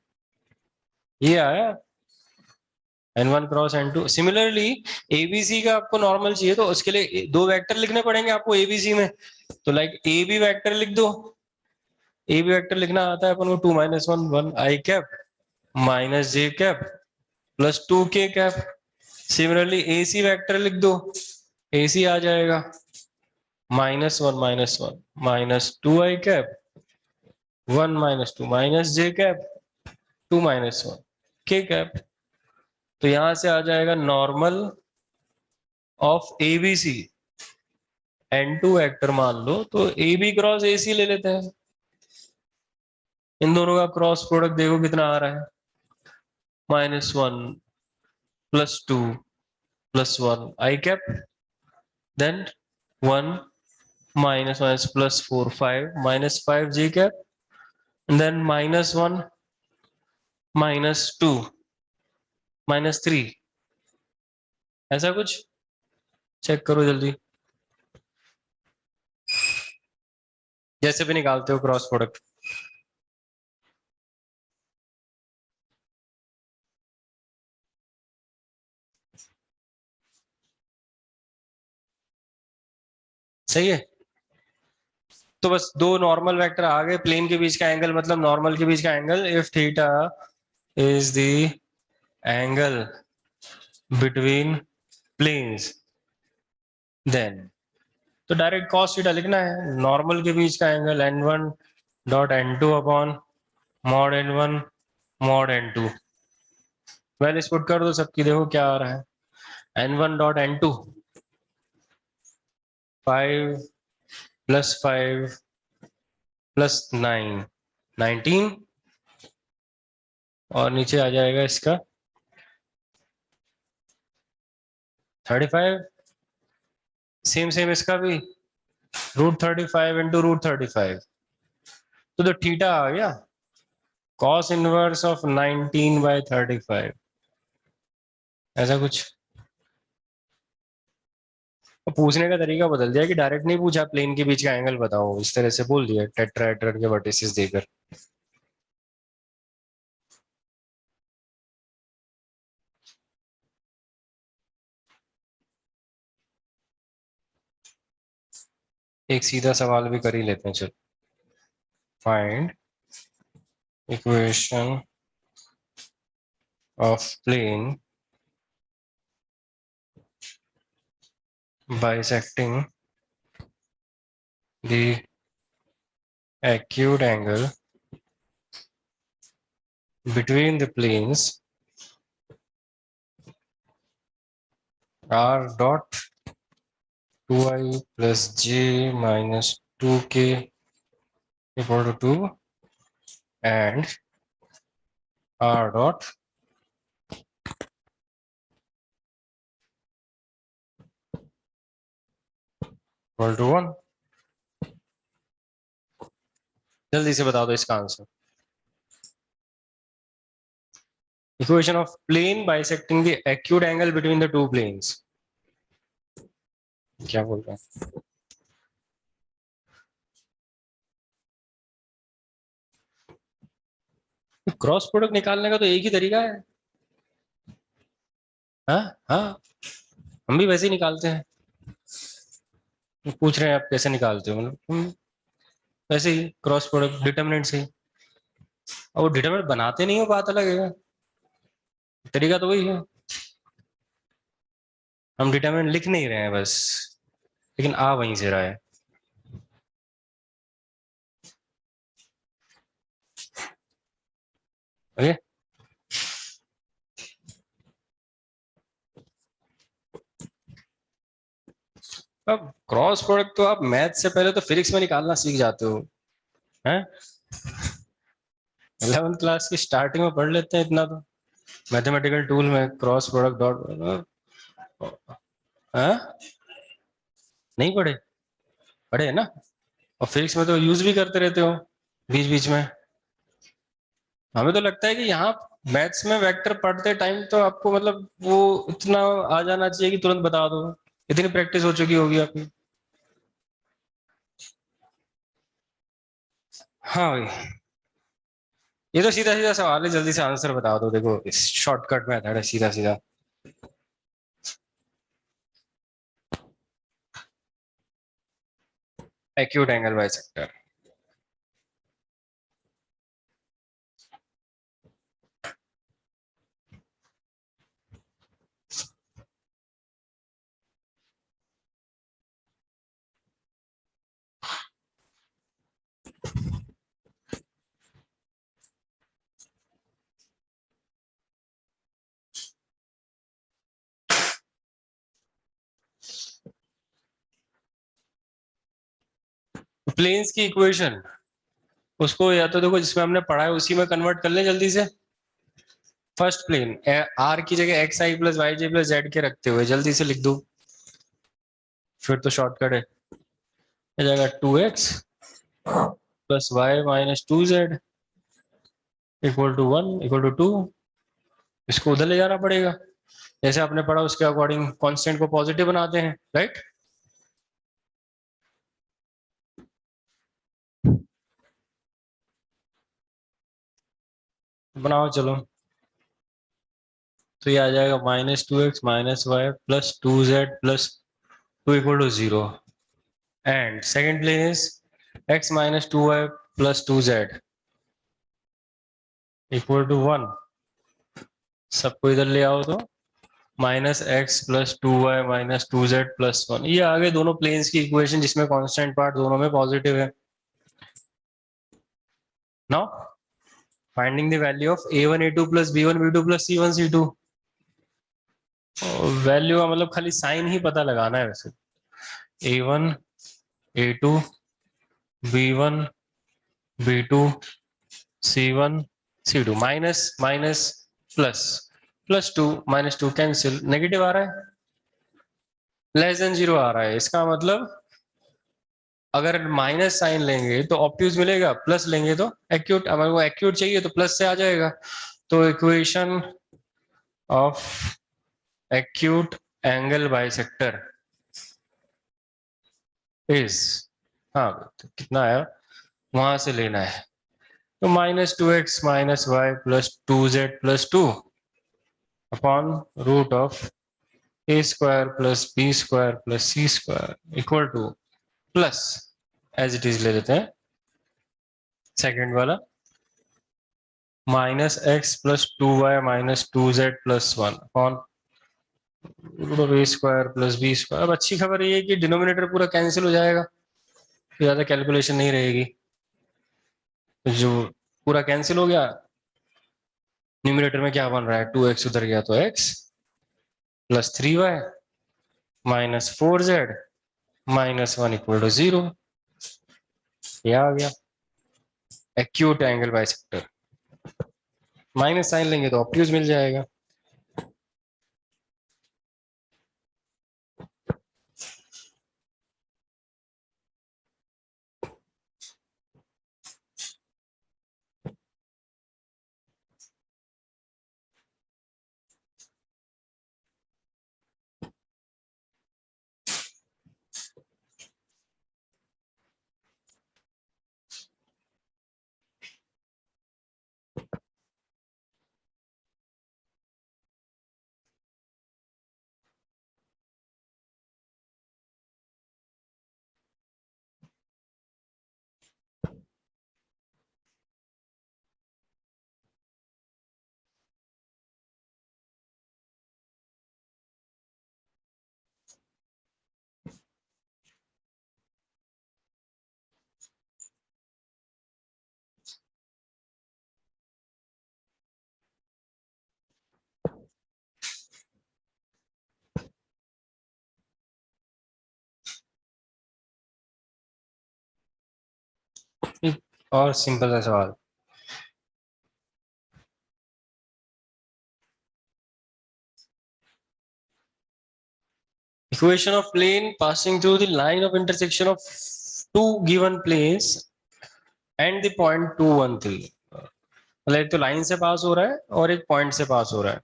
ये आया n1 cross n2। Similarly ABC का आपको नॉर्मल चाहिए तो उसके लिए दो वेक्टर लिखने पड़ेंगे आपको एबीसी में, तो लाइक ए बी वेक्टर लिख दो। ए बी वेक्टर लिखना आता है अपन को 2 -1 1 i cap minus j cap plus 2 k cap. Similarly A C vector लिख दो, ए सी आ जाएगा -1 -2 i cap 1 -2 -j cap 2 -1 k cap. तो यहां से आ जाएगा normal of ABC n2 vector मान लो, तो ए बी क्रॉस ए सी ले लेते हैं। इन दोनों का क्रॉस प्रोडक्ट देखो कितना आ रहा है, -1 +2 +1 i cap, then 1 -4 5 -5 j cap, then -1 -2 -3, ऐसा कुछ। चेक करो जल्दी, जैसे भी निकालते हो क्रॉस प्रोडक्ट। सही है, तो बस दो नॉर्मल वेक्टर आ गए, प्लेन के बीच का एंगल मतलब नॉर्मल के बीच का angle, if theta is the angle between planes then, तो डायरेक्ट कॉस थीटा लिखना है, नॉर्मल के बीच का angle n1 dot n2 upon mod n1 mod n2। Values put कर दो सबकी, देखो क्या आ रहा है। n1 डॉट n2 5 + 5 + 9 19, और नीचे आ जाएगा इसका 35, सेम सेम इसका भी √35 इंटू √35, तो थीटा आ गया cos इनवर्स ऑफ 19/35, ऐसा कुछ। तो पूछने का तरीका बदल दिया कि डायरेक्ट नहीं पूछा प्लेन के बीच का एंगल बताओ, इस तरह से बोल दिया टेट्राहेड्रन के वर्टिसेस देकर। एक सीधा सवाल भी कर ही लेते हैं, चलो। Find equation of plane bisecting the acute angle between the planes r dot 2i plus j minus 2k equal to 2 and r dot equal to 1। जल्दी से बता दो इसका answer. Equation of plane bisecting the acute angle between the two planes, क्या बोल रहे हैं। Cross product निकालने का तो एक ही तरीका है। हाँ हाँ, हम भी वैसे ही निकालते हैं। पूछ रहे हैं आप कैसे निकालते हो, मतलब वैसे ही क्रॉस प्रोडक्ट डिटरमिनेंट से। और वो डिटरमिनेंट बनाते नहीं हो, बात अलग है, तरीका तो वही है। हम डिटरमिनेंट लिख नहीं रहे हैं बस, लेकिन आ वहीं से रहा है। ओके, अब क्रॉस प्रोडक्ट तो आप मैथ से पहले तो फिजिक्स में निकालना सीख जाते हो, हैं। 11th क्लास की स्टार्टिंग में पढ़ लेते हैं इतना तो, मैथमेटिकल टूल में क्रॉस प्रोडक्ट डॉट। हाँ, नहीं पढ़े, पढ़े है ना। और फिजिक्स में तो यूज भी करते रहते हो बीच बीच में। हमें तो लगता है कि यहाँ मैथ्स में वेक्टर पढ़ते टाइम तो आपको मतलब वो इतना आ जाना चाहिए कि तुरंत बता दो, इतनी प्रैक्टिस हो चुकी होगी आपकी। हाँ भाई, ये तो सीधा सीधा सवाल है, जल्दी से आंसर बता दो। देखो शॉर्टकट मेथड है, सीधा सीधा। Acute angle bisector. प्लेन्स की इक्वेशन, उसको या तो देखो जिसमें हमने पढ़ा है उसी में कन्वर्ट कर लें जल्दी से। फर्स्ट प्लेन आर की जगह x i plus y J plus Z के रखते हुए जल्दी से लिख दो, फिर तो शॉर्टकट है। हो जाएगा 2x plus y minus 2z equal to 1 equal to 2। इसको उधर ले जाना पड़ेगा, जैसे आपने पढ़ा उसके अकॉर्डिंग कांस्टेंट को पॉजिटिव बनाते हैं, राइट। बनाओ चलो। तो ये आ जाएगा -2x minus y plus 2z plus 2 equal to 0। And second plane is x minus 2y plus 2z equal to 1। सबको इधर ले आओ तो -x plus 2y minus 2z plus 1। ये आ गए दोनों प्लेन्स की इक्वेशन जिसमें कांस्टेंट पार्ट दोनों में पॉजिटिव है। Now finding the value of a1 a2 plus b1 b2 plus c1 c2। Value का मतलब खाली साइन ही पता लगाना है वैसे। a1 a2 b1 b2 c1 c2 minus minus plus plus 2 -2 cancel, negative आ रहा है, लेस देन 0 आ रहा है। इसका मतलब अगर माइनस साइन लेंगे तो ऑब्ट्यूज मिलेगा, प्लस लेंगे तो एक्यूट। हमारे को एक्यूट चाहिए तो प्लस से आ जाएगा। तो equation of acute angle bisector is, हाँ तो कितना आया वहां से लेना है। तो -2x minus y plus 2z plus 2 upon root of a square plus b square plus c square equal to plus, as it is ले लेते हैं सेकेंड वाला, -x plus 2y minus 2z plus 1 upon root of a square plus b square. अब अच्छी खबर ये है कि डिनोमिनेटर पूरा कैंसिल हो जाएगा, ज्यादा कैलकुलेशन नहीं रहेगी। तो जो पूरा कैंसिल हो गया, न्यूमिनेटर में क्या बन रहा है, 2x उधर गया तो x plus 3y minus 4z minus 1 equal to 0। ये आ गया acute angle bisector. Minus sign लेंगे तो ऑब्ट्यूज मिल जाएगा। एक और सिंपल सा सवाल, equation of plane passing through the line of intersection of two given planes and the point 213। मतलब एक तो लाइन से पास हो रहा है और एक पॉइंट से पास हो रहा है।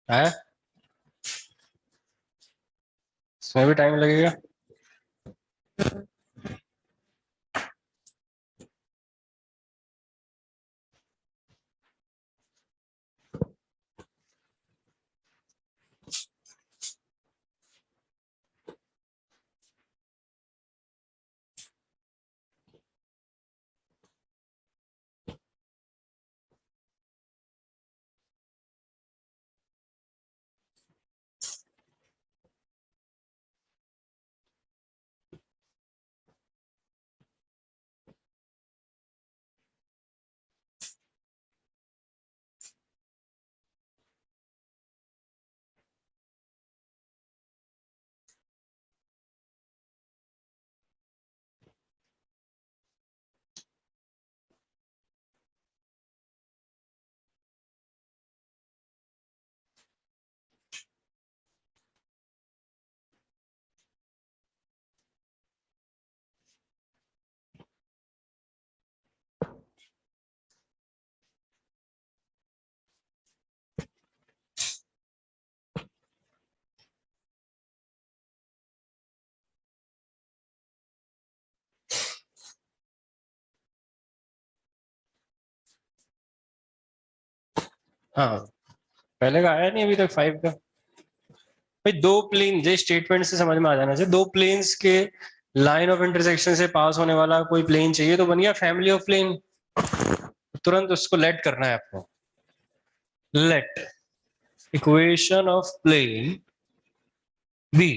है, इसमें भी टाइम लगेगा। हाँ, पहले का आया नहीं अभी तक 5 का। भाई दो प्लेन, जो स्टेटमेंट से समझ में आ जाना चाहिए, दो प्लेन्स के लाइन ऑफ इंटरसेक्शन से पास होने वाला कोई प्लेन चाहिए तो बन गया फैमिली ऑफ प्लेन। तुरंत उसको लेट करना है आपको। Let equation of plane be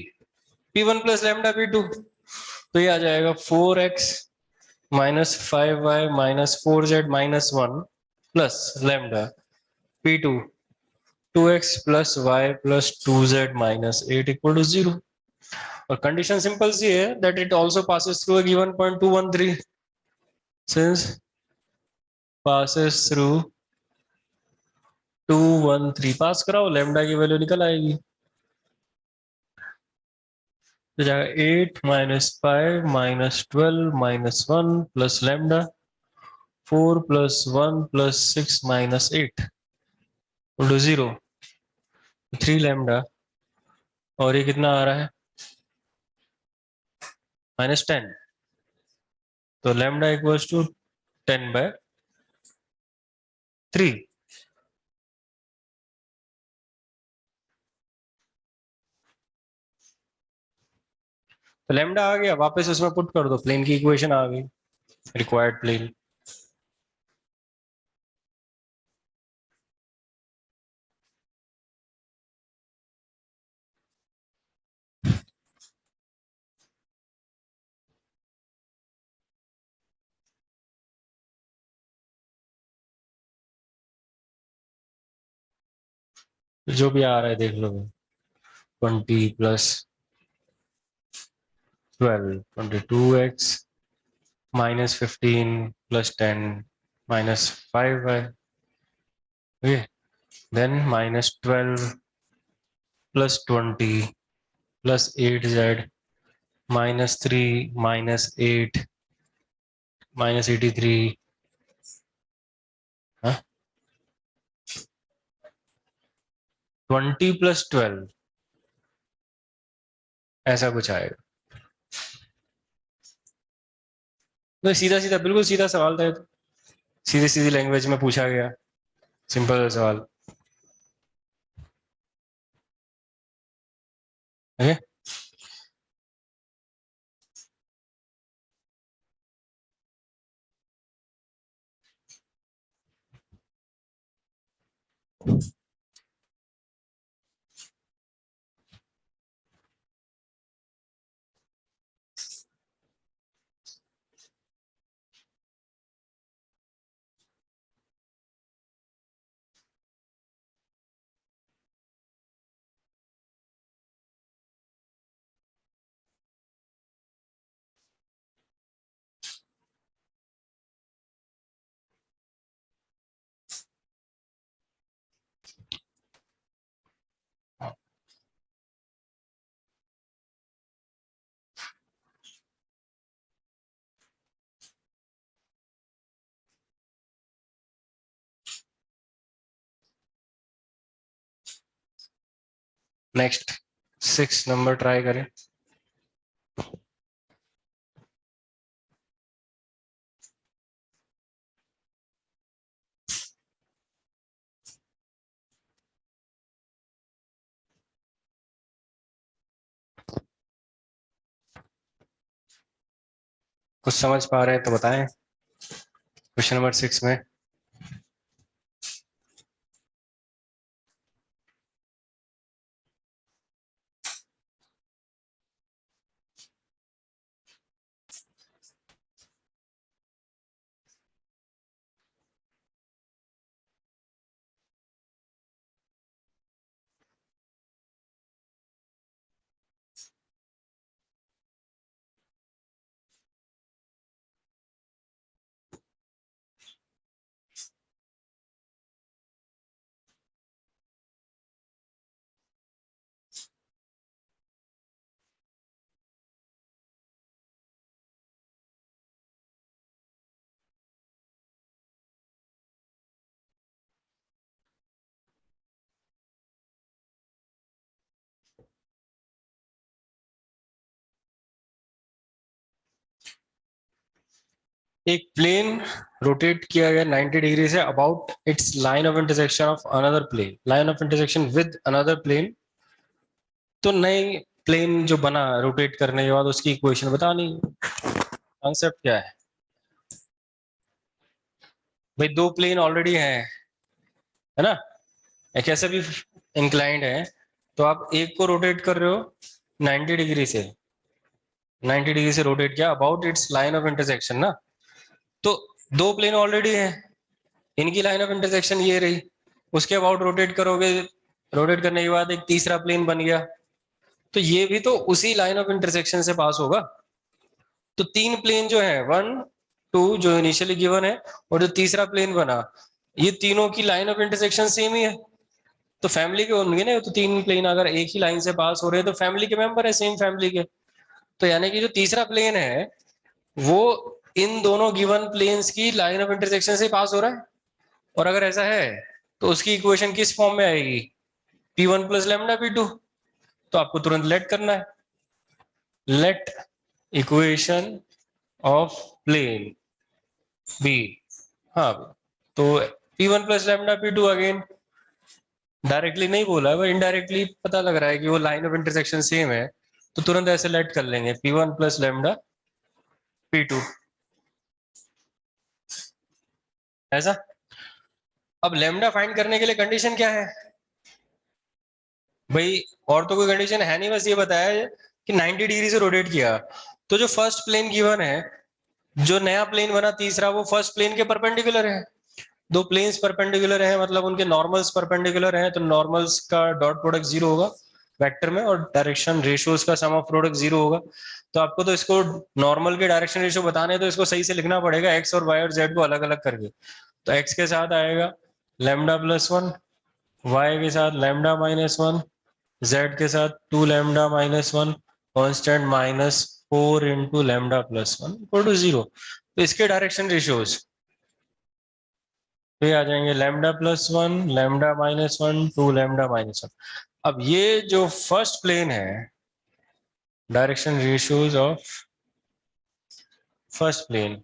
P one plus lambda P two, तो ये आ जाएगा 4x minus 5y minus 4z minus 1 plus lambda P two 2x plus y plus 2z minus 8 equal to 0। और कंडीशन सिंपल सी है, that it also passes through a given point 213, since passes through 213, pass कराओ lambda की value निकल आएगी। तो जाएगा 8 minus 5 minus 12 minus 1 plus lambda 4 plus 1 plus 6 minus 8 equal to 0, 3 lambda. और ये कितना आ रहा है, -10, तो लैम्डा इक्वल्स टू 10/3। तो लैम्डा आ गया, वापस उसमें पुट कर दो, प्लेन की इक्वेशन आ गई, रिक्वायर्ड प्लेन। जो भी आ रहा है देख लो, 20 plus 12 22x minus 15 plus 10 minus 5y, okay, then minus 12 plus 20 plus 8z minus 3 minus 8 minus 83, 20 plus 12 ऐसा कुछ आएगा। तो सीधा सीधा, बिल्कुल सीधा सवाल था, सीधी सीधी लैंग्वेज में पूछा गया, सिंपल सवाल। ओके, नेक्स्ट 6 नंबर ट्राई करें। कुछ समझ पा रहे हैं तो बताएं। क्वेश्चन नंबर 6 में एक प्लेन रोटेट किया गया 90 डिग्री से about its line of intersection of another plane, line of intersection with another plane. तो नई प्लेन जो बना रोटेट करने के बाद उसकी इक्वेशन बतानी। कॉन्सेप्ट क्या भाई? दो प्लेन ऑलरेडी है ना, एक ऐसे भी इंक्लाइंड है, तो आप एक को रोटेट कर रहे हो 90 डिग्री से, 90 डिग्री से रोटेट किया about its line of intersection ना, तो दो प्लेन ऑलरेडी है, इनकी लाइन ऑफ इंटरसेक्शन ये रही, उसके अबाउट रोटेट करोगे, रोटेट करने के बाद एक तीसरा प्लेन बन गया, तो ये भी तो उसी लाइन ऑफ इंटरसेक्शन से पास होगा। तो तीन प्लेन जो है 1 2 जो इनिशियली गिवन है, और जो तीसरा प्लेन बना, ये तीनों की लाइन ऑफ इंटरसेक्शन सेम ही है, तो फैमिली के होंगे ना। तो तीन प्लेन अगर एक ही लाइन से पास हो रहे हैं तो फैमिली के मेंबर है, सेम फैमिली के। तो यानी कि जो तीसरा प्लेन है वो इन दोनों गिवन प्लेन्स की लाइन ऑफ इंटरसेक्शन से पास हो रहा है। और अगर ऐसा है तो उसकी इक्वेशन किस फॉर्म में आएगी? P1 plus lambda P2। तो आपको तुरंत लेट करना है, let equation of plane be. हाँ, तो P1 plus lambda P2 again directly नहीं बोला है, वो इनडायरेक्टली पता लग रहा है कि वो लाइन ऑफ इंटरसेक्शन सेम है, तो तुरंत ऐसे लेट कर लेंगे P1 प्लस लेमडा P2 ऐसा। अब लेमडा फाइंड करने के लिए कंडीशन क्या है भाई? और तो कोई कंडीशन है नहीं, बस ये बताया है कि 90 डिग्री से रोटेट किया, तो जो फर्स्ट प्लेन गिवन है, जो नया प्लेन बना तीसरा, वो फर्स्ट प्लेन के परपेंडिकुलर है। दो प्लेन्स परपेंडिकुलर है मतलब उनके नॉर्मल्स परपेंडिकुलर हैं, तो नॉर्मल्स का डॉट प्रोडक्ट जीरो होगा वेक्टर में, और डायरेक्शन रेशियोज का सम ऑफ प्रोडक्ट जीरो होगा। तो आपको तो इसको नॉर्मल के डायरेक्शन रेशियो बताने हैं, तो इसको सही से लिखना पड़ेगा, एक्स और वाई और जेड को अलग अलग करके। तो एक्स के साथ आएगा लेमडा प्लस 1, वाई के साथ लेमडा माइनस 1, जेड के साथ 2 lambda minus 1, constant -4 into lambda plus 1 equal to 0। तो इसके डायरेक्शन रेशियोज तो ये आ जाएंगे lambda plus 1, lambda minus 1, 2 lambda minus 1। अब ये जो फर्स्ट प्लेन है, direction ratios of first plane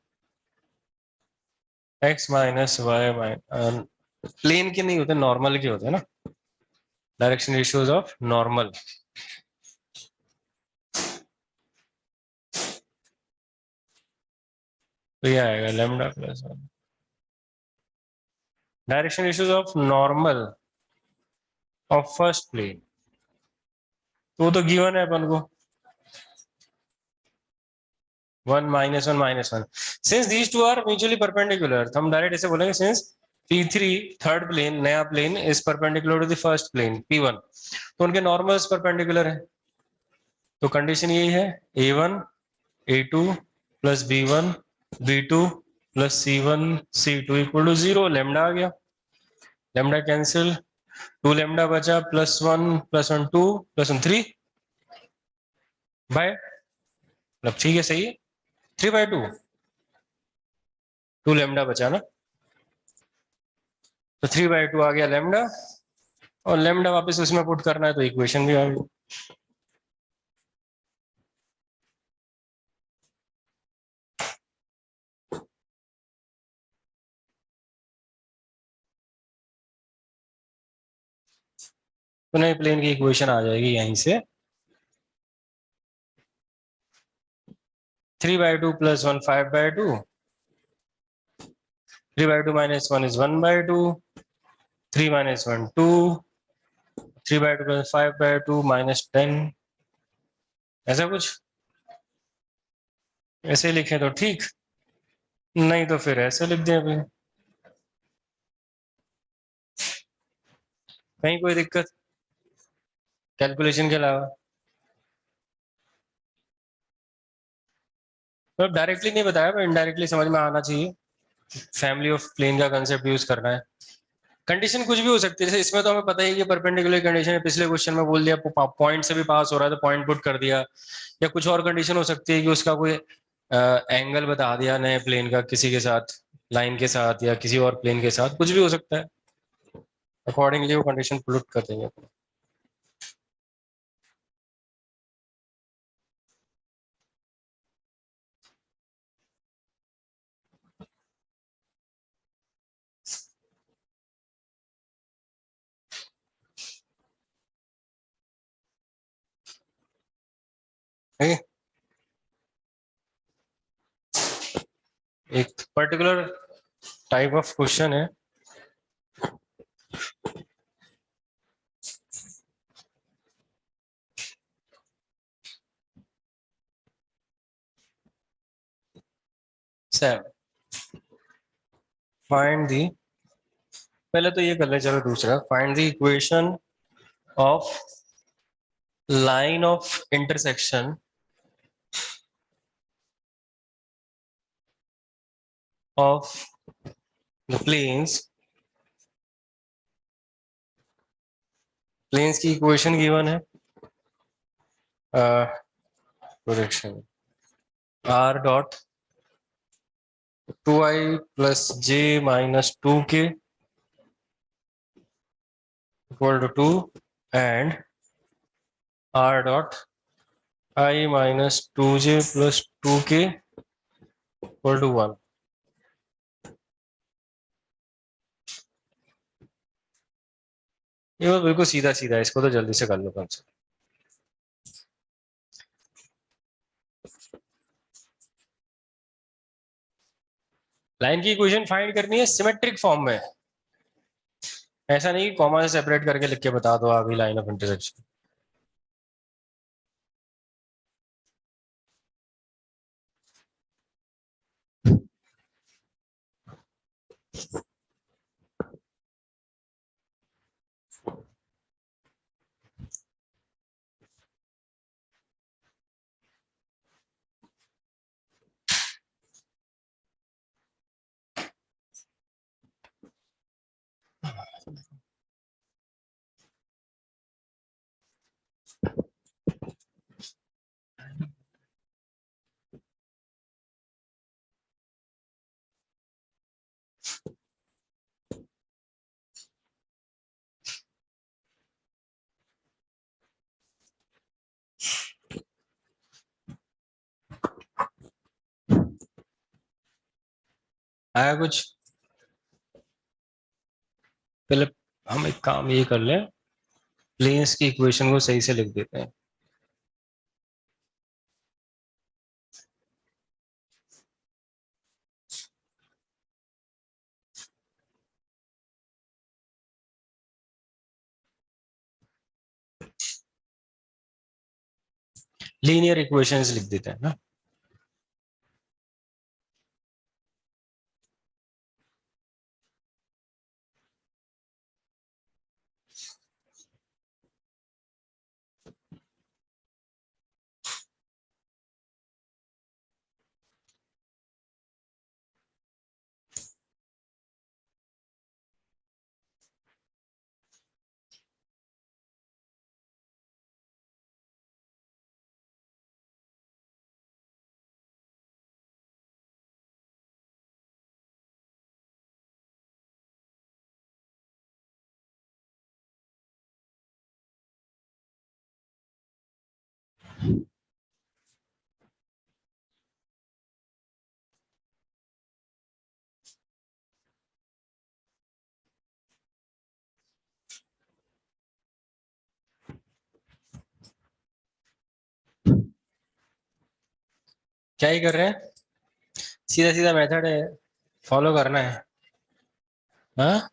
x minus y plane के नहीं होते, नॉर्मल के होते हैं ना, डायरेक्शन रेशियोज ऑफ नॉर्मल। तो ये आएगा lambda plus 1, direction ratios of normal of first plane, तो वो तो गिवन है अपन को 1 -1 -1। Since these two are mutually perpendicular, तो हम डायरेक्ट ऐसे बोलेंगे सिंस P3 थर्ड प्लेन नया plane is perpendicular to the first plane P1, तो उनके नॉर्मल्स परपेंडिकुलर है। तो कंडीशन यही है A1 A2 plus B1 B2 plus C1 C2 equal to 0। Lambda आ गया, लेमडा कैंसिल, 2 लेमडा बचा, +1 +1 2 +1 3 बाय, मतलब ठीक है सही है, 3/2, 2 लेमडा बचा ना, तो 3/2 आ गया लेमडा। और लैम्डा वापस उसमें पुट करना है तो इक्वेशन भी आ गई। तो नए प्लेन की इक्वेशन आ जाएगी यहीं से, 3/2 + 1 5/2, 3/2 - 1 is 1/2, 3 - 1 2, 3/2 + 5/2 -10, ऐसा कुछ। ऐसे लिखे तो ठीक, नहीं तो फिर ऐसे लिख दें अभी। कहीं कोई दिक्कत कैलकुलेशन के अलावा? तो डायरेक्टली नहीं बताया, पर इनडायरेक्टली समझ में आना चाहिए। फैमिली ऑफ प्लेन का कंसेप्ट यूज करना है। कंडीशन कुछ भी हो सकती है, जैसे इसमें तो हमें पता ही है कि परपेंडिकुलर कंडीशन है, पिछले क्वेश्चन में बोल दिया पॉइंट से भी पास हो रहा है तो पॉइंट पुट कर दिया। या कुछ और कंडीशन हो सकती है कि उसका कोई एंगल बता दिया नए प्लेन का किसी के साथ, लाइन के साथ या किसी और प्लेन के साथ, कुछ भी हो सकता है। अकॉर्डिंगली वो कंडीशन पुट कर देंगे। ठीक है? एक पर्टिकुलर टाइप ऑफ क्वेश्चन है, सेवन, फाइंड दी, पहले तो ये कर ले, चलो दूसरा, find the equation of line of intersection of the planes की इक्वेशन गिवन है, प्रोजेक्शन r डॉट 2i + j - 2k = 2 and r dot I - 2j + 2k = 1। ये बिल्कुल सीधा सीधा है, इसको तो जल्दी से कर लो कंसेप्ट। लाइन की इक्वेशन फाइंड करनी है सिमेट्रिक फॉर्म में, ऐसा नहीं कि कॉमा से सेपरेट करके लिख के बता दो आगे लाइन ऑफ इंटरसेक्शन। आया कुछ? पहले हम एक काम ये कर लें, प्लेन्स की इक्वेशन को सही से लिख देते हैं। लीनियर इक्वेशंस लिख देते हैं ना। क्या ही कर रहे हैं, सीधा सीधा मेथड है, फॉलो करना है। हाँ,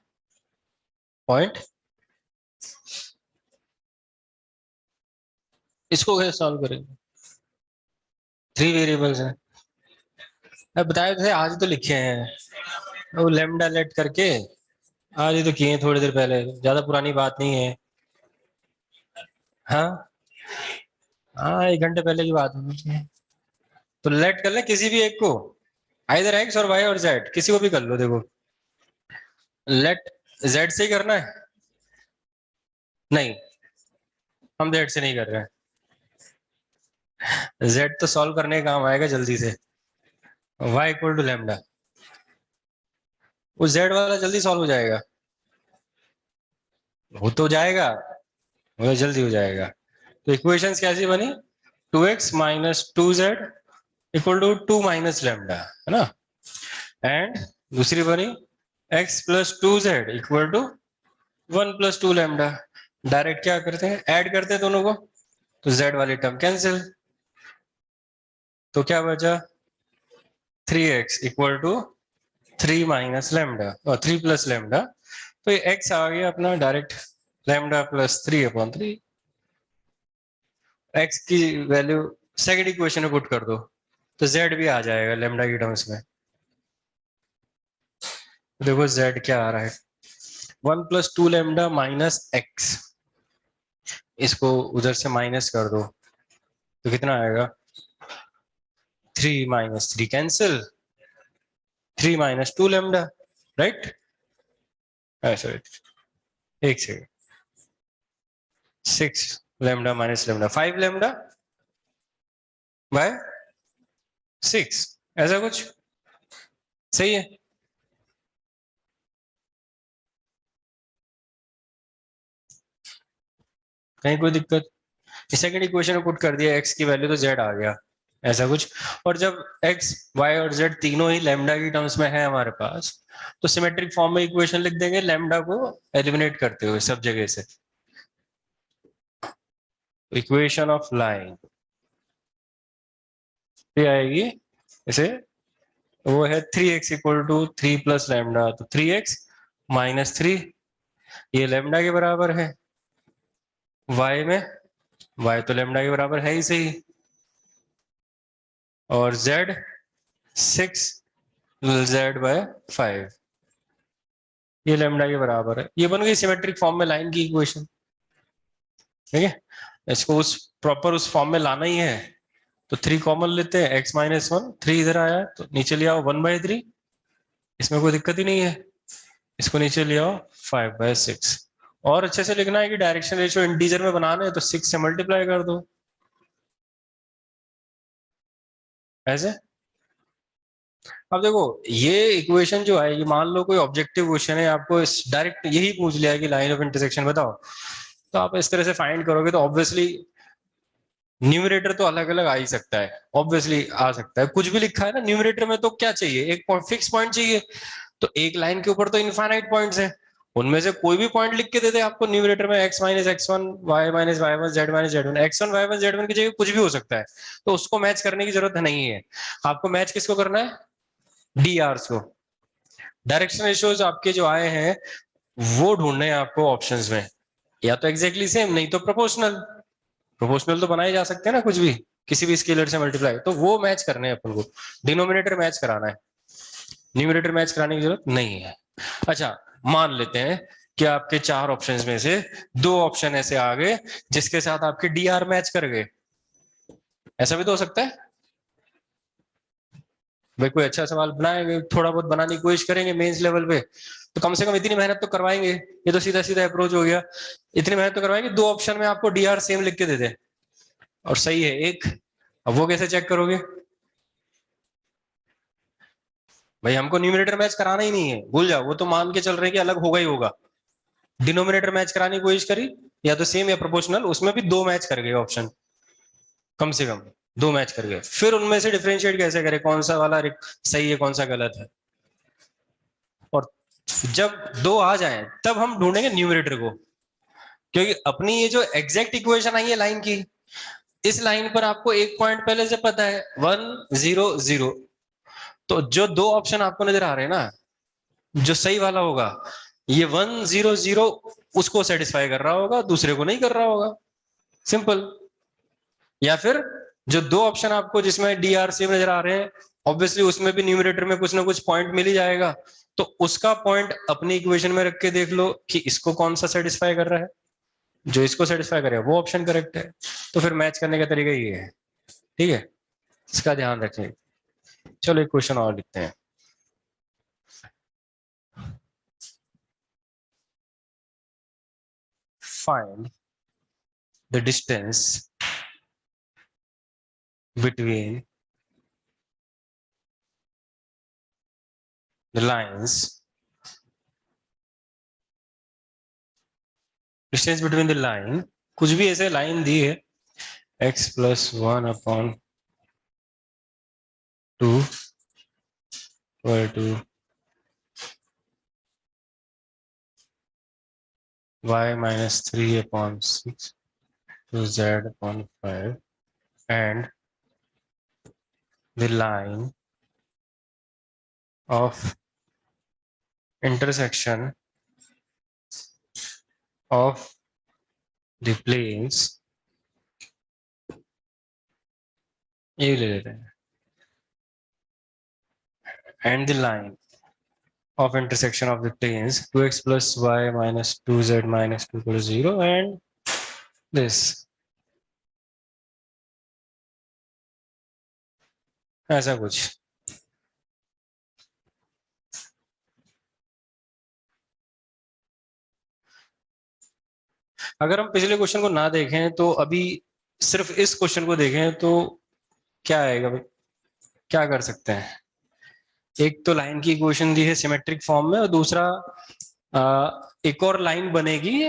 पॉइंट, इसको कैसे सॉल्व करेंगे? थ्री वेरिएबल्स हैं। अब बताए थे आज ही तो लिखे हैं, वो लेमडा लेट करके आज ही तो किए हैं थोड़ी देर पहले, ज्यादा पुरानी बात नहीं है। हाँ हाँ, 1 घंटे पहले की बात है। तो लेट कर ले किसी भी एक को, आइदर एक्स और वाई और जेड, किसी को भी कर लो। देखो लेट जेड से ही करना है, नहीं हम जेड से नहीं कर रहे हैं, जेड तो सॉल्व करने का काम आएगा जल्दी से। वाई इक्वल टू लेमडा, वो जेड वाला जल्दी सॉल्व हो जाएगा, हो तो जाएगा, वो जल्दी हो जाएगा। तो इक्वेशंस कैसी बनी, 2x minus 2z equal to 2 minus lambda, है ना। एंड दूसरी बनी x plus 2z equal to 1 plus 2 lambda. Direct क्या करते हैं, ऐड करते हैं दोनों को, तो z वाली टर्म कैंसिल, तो क्या बचा 3x equal to 3 minus lambda और 3 प्लस लेमडा। तो ये x आ गया अपना डायरेक्ट, लेमडा प्लस 3/3। x की वैल्यू सेकंड इक्वेशन में पुट कर दो, तो z भी आ जाएगा लेमडा की टर्म्स में। देखो z क्या आ रहा है, 1 प्लस 2 लेमडा माइनस x, इसको उधर से माइनस कर दो तो कितना आएगा, 3 minus 3 cancel, 3 minus 2 lambda, right. Sorry, एक second, 6 lambda minus lambda, 5 lambda by 6, ऐसा कुछ सही है। कहीं कोई दिक्कत, सेकंड इक्वेशन में पुट कर दिया x की वैल्यू तो z आ गया, ऐसा कुछ। और जब x y और z तीनों ही लेमडा की टर्म्स में है हमारे पास, तो सिमेट्रिक फॉर्म में इक्वेशन लिख देंगे लेमडा को एलिमिनेट करते हुए सब जगह से। इक्वेशन ऑफ लाइन ये आएगी इसे, वो है 3x equal to 3 plus lambda, तो 3x माइनस 3, ये लेमडा के बराबर है। y में, y तो लेमडा के बराबर है ही सही, और z 6 z/5, ये लेमडा के बराबर है। ये बन गई सिमेट्रिक फॉर्म में लाइन की इक्वेशन, ठीक है। इसको उस प्रॉपर उस फॉर्म में लाना ही है, तो 3 कॉमन लेते हैं, x माइनस 1, 3 इधर आया तो नीचे ले आओ 1/3, इसमें कोई दिक्कत ही नहीं है। इसको नीचे ले आओ 5/6, और अच्छे से लिखना है कि डायरेक्शन रेशियो इंटीजर में बनाना है तो 6 से मल्टीप्लाई कर दो, ऐसे। अब देखो ये इक्वेशन जो है, ये मान लो कोई ऑब्जेक्टिव क्वेश्चन है, आपको डायरेक्ट यही पूछ लिया कि लाइन ऑफ इंटरसेक्शन बताओ, तो आप इस तरह से फाइंड करोगे तो ऑब्वियसली न्यूमरेटर तो अलग अलग आ ही सकता है, ऑब्वियसली आ सकता है। कुछ भी लिखा है ना न्यूमरेटर में, तो क्या चाहिए, एक फिक्स पॉइंट चाहिए। तो एक लाइन के ऊपर तो इनफाइनाइट पॉइंट्स हैं, उनमें से कोई भी पॉइंट लिख के दे दे आपको न्यूमरेटर में, x minus x1, y minus y1, z minus z1, x1 y1 z1 की जगह कुछ भी हो सकता है, तो उसको मैच करने की जरूरत नहीं है। आपको मैच किसको करना है, डी आर्स को। डायरेक्शन रेशियोज आपके जो आए हैं वो ढूंढने हैं आपको ऑप्शंस में, या तो एग्जैक्टली सेम, नहीं तो प्रोपोर्शनल। प्रोपोर्शनल तो बनाए जा सकते हैं ना कुछ भी, किसी भी स्केलर से मल्टीप्लाई, तो वो मैच करने हैं अपन को, डिनोमिनेटर मैच कराना है, न्यूमरेटर मैच कराने की जरूरत नहीं है। अच्छा, मान लेते हैं कि आपके 4 ऑप्शंस में से 2 ऑप्शन ऐसे आ गए जिसके साथ आपके डी आर मैच कर गए, ऐसा भी तो हो सकता है। भाई कोई अच्छा सवाल बनाएंगे, थोड़ा बहुत बनाने की कोशिश करेंगे मेंस लेवल पे, तो कम से कम इतनी मेहनत तो करवाएंगे। ये तो सीधा सीधा अप्रोच हो गया, इतनी मेहनत तो करवाएंगे, 2 ऑप्शन में आपको डी आर सेम लिख के दे दे और सही है एक। अब वो कैसे चेक करोगे, भाई हमको न्यूमरेटर मैच कराना ही नहीं है, भूल जाओ, वो तो मान के चल रहे हैं कि अलग होगा ही होगा। डिनोमिनेटर मैच कराने की कोशिश करी, या तो सेम या प्रोपोर्शनल, उसमें भी 2 मैच कर गए ऑप्शन, कम से कम 2 मैच कर गए, फिर उनमें से डिफरेंशिएट कैसे करें, कौन सा वाला सही है कौन सा गलत है। और जब 2 आ जाए तब हम ढूंढेंगे न्यूमरेटर को, क्योंकि अपनी ये जो एग्जैक्ट इक्वेशन आई है लाइन की, इस लाइन पर आपको एक पॉइंट पहले से पता है 1 0 0, तो जो 2 ऑप्शन आपको नजर आ रहे हैं ना, जो सही वाला होगा ये 1 0 0 उसको सेटिस्फाई कर रहा होगा, दूसरे को नहीं कर रहा होगा, सिंपल। या फिर जो 2 ऑप्शन आपको जिसमें डी आर सी नजर आ रहे हैं, ऑब्वियसली उसमें भी न्यूमरेटर में कुछ ना कुछ पॉइंट मिल ही जाएगा, तो उसका पॉइंट अपनी इक्वेशन में रख के देख लो कि इसको कौन सा सेटिस्फाई कर रहा है, जो इसको सेटिस्फाई करेगा वो ऑप्शन करेक्ट है। तो फिर मैच करने का तरीका ये है, ठीक है, इसका ध्यान रखें। चलो एक क्वेश्चन और लिखते हैं। Find the distance between the lines, distance between the line, कुछ भी ऐसे लाइन दी है x plus 1/2 equal to y minus 3/6 to z/5, and the line of intersection of the planes, ये ले लेते हैं, and the line of intersection of the planes 2x plus y minus 2z minus 2 equal to 0, and this, ऐसा कुछ। अगर हम पिछले question को ना देखें तो अभी सिर्फ इस क्वेश्चन को देखें तो क्या आएगा भाई, क्या कर सकते हैं। एक तो लाइन की इक्वेशन दी है सिमेट्रिक फॉर्म में, और दूसरा एक और लाइन बनेगी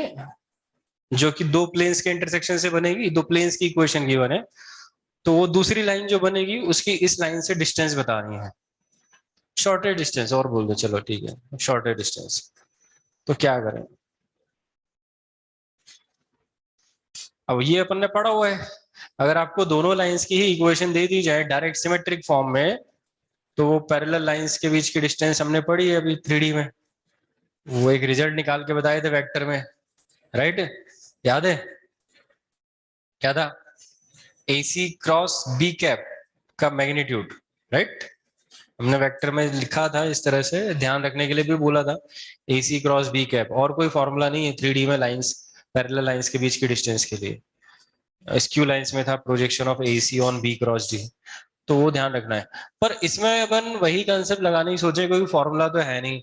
जो कि 2 प्लेन्स के इंटरसेक्शन से बनेगी, 2 प्लेन्स की इक्वेशन गिवन है, तो वो दूसरी लाइन जो बनेगी उसकी इस लाइन से डिस्टेंस बतानी है, शॉर्टेड डिस्टेंस और बोल दो, चलो ठीक है शॉर्टेड डिस्टेंस। तो क्या करें, अब ये अपन ने पढ़ा हुआ है, अगर आपको दोनों लाइंस की ही इक्वेशन दे दी जाए डायरेक्ट सिमेट्रिक फॉर्म में, तो वो पैरेलल लाइंस के बीच की डिस्टेंस हमने पढ़ी है अभी 3D में, वो एक रिजल्ट निकाल के बताए थे वेक्टर में, राइट, याद है क्या था, AC क्रॉस B कैप का मैग्नीट्यूड, राइट, हमने वेक्टर में लिखा था इस तरह से, ध्यान रखने के लिए भी बोला था, AC क्रॉस B कैप, और कोई फॉर्मूला नहीं है 3D में लाइंस, पैरेलल लाइंस के बीच की डिस्टेंस के लिए। स्क्यू लाइंस में था projection of AC on B cross D, तो वो ध्यान रखना है। पर इसमें अपन वही कंसेप्ट लगाने की सोचे, कोई फॉर्मूला तो है नहीं,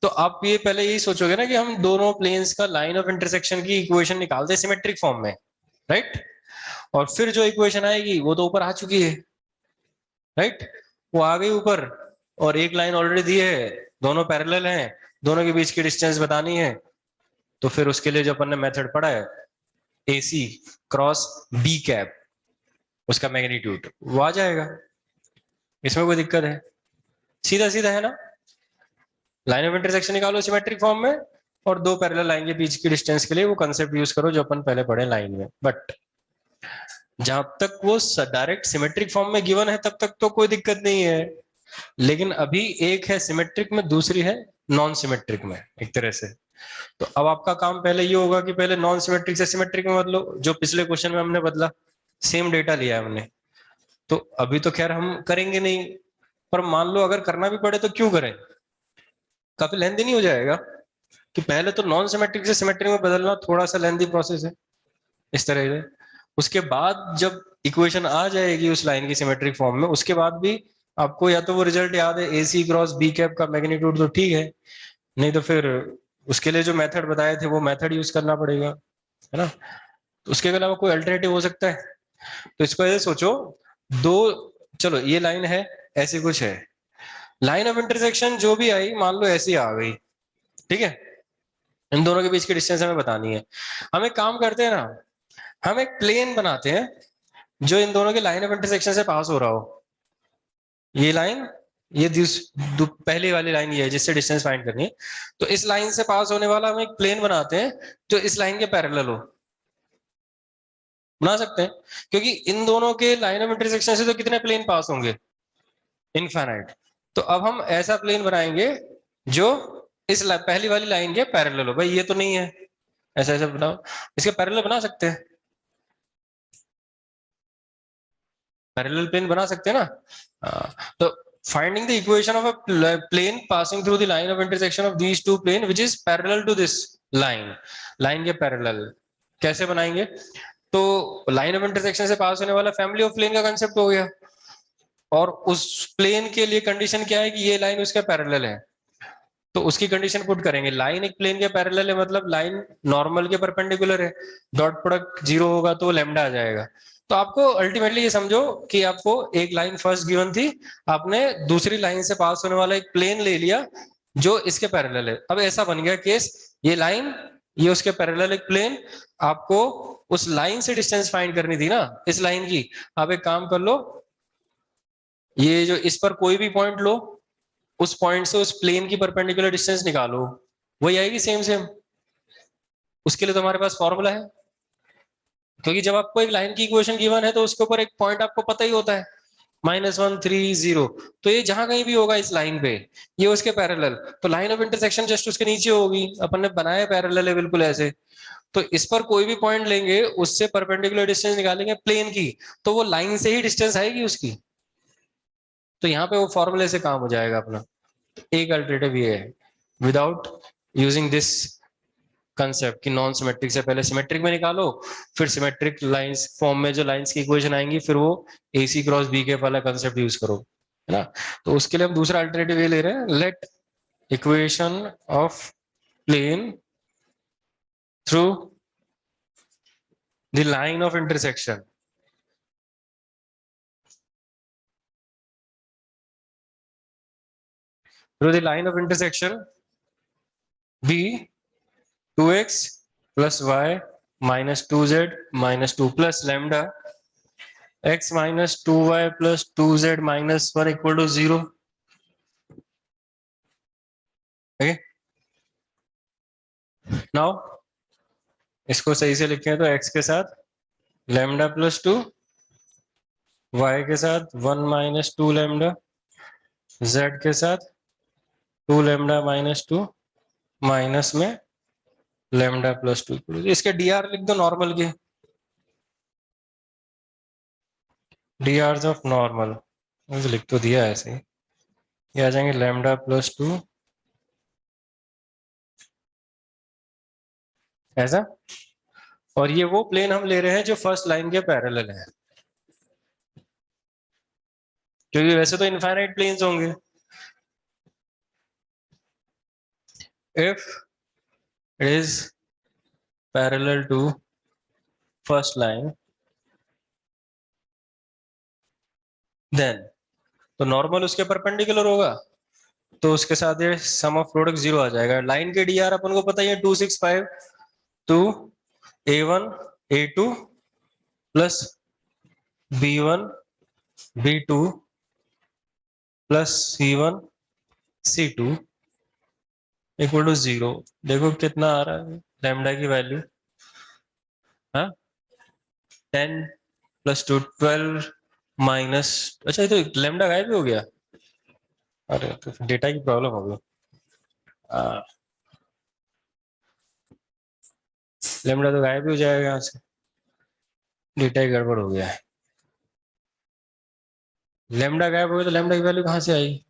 तो आप ये पहले यही सोचोगे ना कि हम दोनों प्लेन्स का लाइन ऑफ इंटरसेक्शन की इक्वेशन निकालते हैं सिमेट्रिक फॉर्म में, राइट, और फिर जो इक्वेशन आएगी वो तो ऊपर आ चुकी है, राइट, वो आ गई ऊपर, और एक लाइन ऑलरेडी दी है, दोनों पैरेलल हैं, दोनों के बीच की डिस्टेंस बतानी है, तो फिर उसके लिए जो अपन ने मेथड पढ़ा है AC क्रॉस B कैप, उसका मैग्नीट्यूड वो आ जाएगा, इसमें कोई दिक्कत है, सीधा सीधा है ना, लाइन ऑफ इंटरसेक्शन निकालो सिमेट्रिक फॉर्म में, और 2 पैरेलल लाइन के बीच की डिस्टेंस के लिए वो कंसेप्ट यूज करो जो अपन पहले पढ़े लाइन में। बट जहां तक वो डायरेक्ट सिमेट्रिक फॉर्म में गिवन है तब तक तो कोई दिक्कत नहीं है, लेकिन अभी एक है सिमेट्रिक में, दूसरी है नॉन सिमेट्रिक में एक तरह से। तो अब आपका काम पहले ये होगा कि पहले नॉन सिमेट्रिक से सिमेट्रिक में बदलो, जो पिछले क्वेश्चन में हमने बदला, सेम डेटा लिया है हमने, तो अभी तो खैर हम करेंगे नहीं, पर मान लो अगर करना भी पड़े तो क्यों करें, काफी लेंथी नहीं हो जाएगा, कि पहले तो नॉन सिमेट्रिक से सिमेट्रिक में बदलना थोड़ा सा लेंथी प्रोसेस है इस तरह से, उसके बाद जब इक्वेशन आ जाएगी उस लाइन की सिमेट्रिक फॉर्म में, उसके बाद भी आपको या तो वो रिजल्ट याद है AC क्रॉस B कैप का मैग्नीट्यूड, तो ठीक है, नहीं तो फिर उसके लिए जो मेथड बताए थे वो मेथड यूज करना पड़ेगा, है ना, तो उसके अलावा कोई अल्टरनेटिव हो सकता है। तो इसको ऐसे सोचो, दो, चलो ये लाइन है, ऐसे कुछ है, लाइन ऑफ इंटरसेक्शन जो भी आई मान लो ऐसी आ गई, ठीक है, इन दोनों के बीच की डिस्टेंस हमें बतानी है। हम एक काम करते हैं ना, हम एक प्लेन बनाते हैं, जो इन दोनों के लाइन ऑफ इंटरसेक्शन से पास हो रहा हो, ये लाइन, ये पहली वाली लाइन ये है जिससे डिस्टेंस फाइंड करनी है। तो इस लाइन से पास होने वाला हम एक प्लेन बनाते हैं जो इस लाइन के पैरेलल हो। बना सकते हैं, क्योंकि इन दोनों के लाइन ऑफ इंटरसेक्शन से तो कितने प्लेन पास होंगे, इनफाइनाइट। तो अब हम ऐसा प्लेन बनाएंगे जो इस पहली वाली लाइन के पैरेलल हो। भाई ये तो नहीं है, ऐसा ऐसा बनाओ, इसके पैरेलल बना सकते हैं, पैरेलल प्लेन बना सकते हैं ना। तो finding the equation of a plane passing through the line of intersection of these two plane which is parallel to this line, line के पैरेलल कैसे बनाएंगे। तो लाइन ऑफ इंटरसेक्शन से पास होने वाला फैमिली ऑफ प्लेन का कंसेप्ट हो गया, और उस प्लेन के लिए कंडीशन क्या है कि ये लाइन उसके पैरेलल है। तो उसकी कंडीशन पुट करेंगे, लाइन एक प्लेन के पैरेलल है मतलब लाइन नॉर्मल के परपेंडिकुलर है, डॉट प्रोडक्ट 0 होगा तो लैम्डा आ जाएगा। तो आपको अल्टीमेटली ये समझो कि आपको एक लाइन फर्स्ट गिवन थी, आपने दूसरी लाइन से पास होने वाला एक प्लेन ले लिया जो इसके पैरेलल है। अब ऐसा बन गया केस, ये लाइन, ये उसके पैरेलल एक प्लेन, आपको उस लाइन से डिस्टेंस फाइंड करनी थी ना, इस लाइन की। आप एक काम कर लो, ये जो इस पर कोई भी पॉइंट लो, उस पॉइंट से उस प्लेन की परपेंडिकुलर डिस्टेंस निकालो, वही आएगी सेम सेम। उसके लिए तो हमारे पास फॉर्मूला है, क्योंकि जब आपको एक लाइन की इक्वेशन गिवन है तो उसके ऊपर एक पॉइंट आपको पता ही होता है, -1 3 0। तो ये जहां कहीं भी होगा इस लाइन पे, ये उसके पैरेलल, तो लाइन ऑफ इंटरसेक्शन जस्ट उसके नीचे होगी, अपन ने बनाया पैरेलल है बिल्कुल ऐसे। तो इस पर कोई भी पॉइंट लेंगे, उससे परपेंडिकुलर डिस्टेंस निकालेंगे प्लेन की, तो वो लाइन से ही डिस्टेंस आएगी उसकी। तो यहाँ पे वो फॉर्मूले से काम हो जाएगा अपना। एक अल्टरनेटिव ये है, विदाउट यूजिंग दिस कंसेप्ट कि नॉन सिमेट्रिक से पहले सिमेट्रिक में निकालो, फिर सिमेट्रिक लाइंस फॉर्म में जो लाइंस की इक्वेशन आएंगी फिर वो AC क्रॉस बी के वाला कंसेप्ट यूज करो, है ना। तो उसके लिए हम दूसरा अल्टरनेटिव ये ले रहे हैं, let equation of plane through the line of intersection through the line of intersection be 2x plus y minus 2z minus 2 plus lambda x minus 2y plus 2z minus 1 equal to 0। okay, now इसको सही से लिखें तो x के साथ lambda plus 2, y के साथ 1 minus 2 lambda, z के साथ 2 lambda minus 2 माइनस में lambda plus 2। इसके dr लिख दो नॉर्मल के, dr ऑफ नॉर्मल लिख तो दिया ऐसे ही, ये आ जाएंगे lambda plus 2 ऐसा। और ये वो प्लेन हम ले रहे हैं जो फर्स्ट लाइन के पैरेलल है, क्योंकि वैसे तो इनफाइनाइट प्लेन्स होंगे। If it is parallel to first line then, तो नॉर्मल उसके परपेंडिकुलर होगा, तो उसके साथ ये सम ऑफ प्रोडक्ट 0 आ जाएगा। लाइन के dr अपन को पता ही है 2 6 5 2 a1 a2 plus b1 b2 plus c1 c2 equal to 0। देखो कितना आ रहा है लैम्डा की वैल्यू, हाँ 10 प्लस 2 12 माइनस, अच्छा ये तो लैम्डा गायब भी हो गया, अरे तो डेटा की प्रॉब्लम हो गई। लैम्डा तो गायब भी हो जाएगा यहाँ से, डेटा ही गड़बड़ हो गया है। लैम्डा गायब हो गया तो लैम्डा की वैल्यू कहाँ से आई,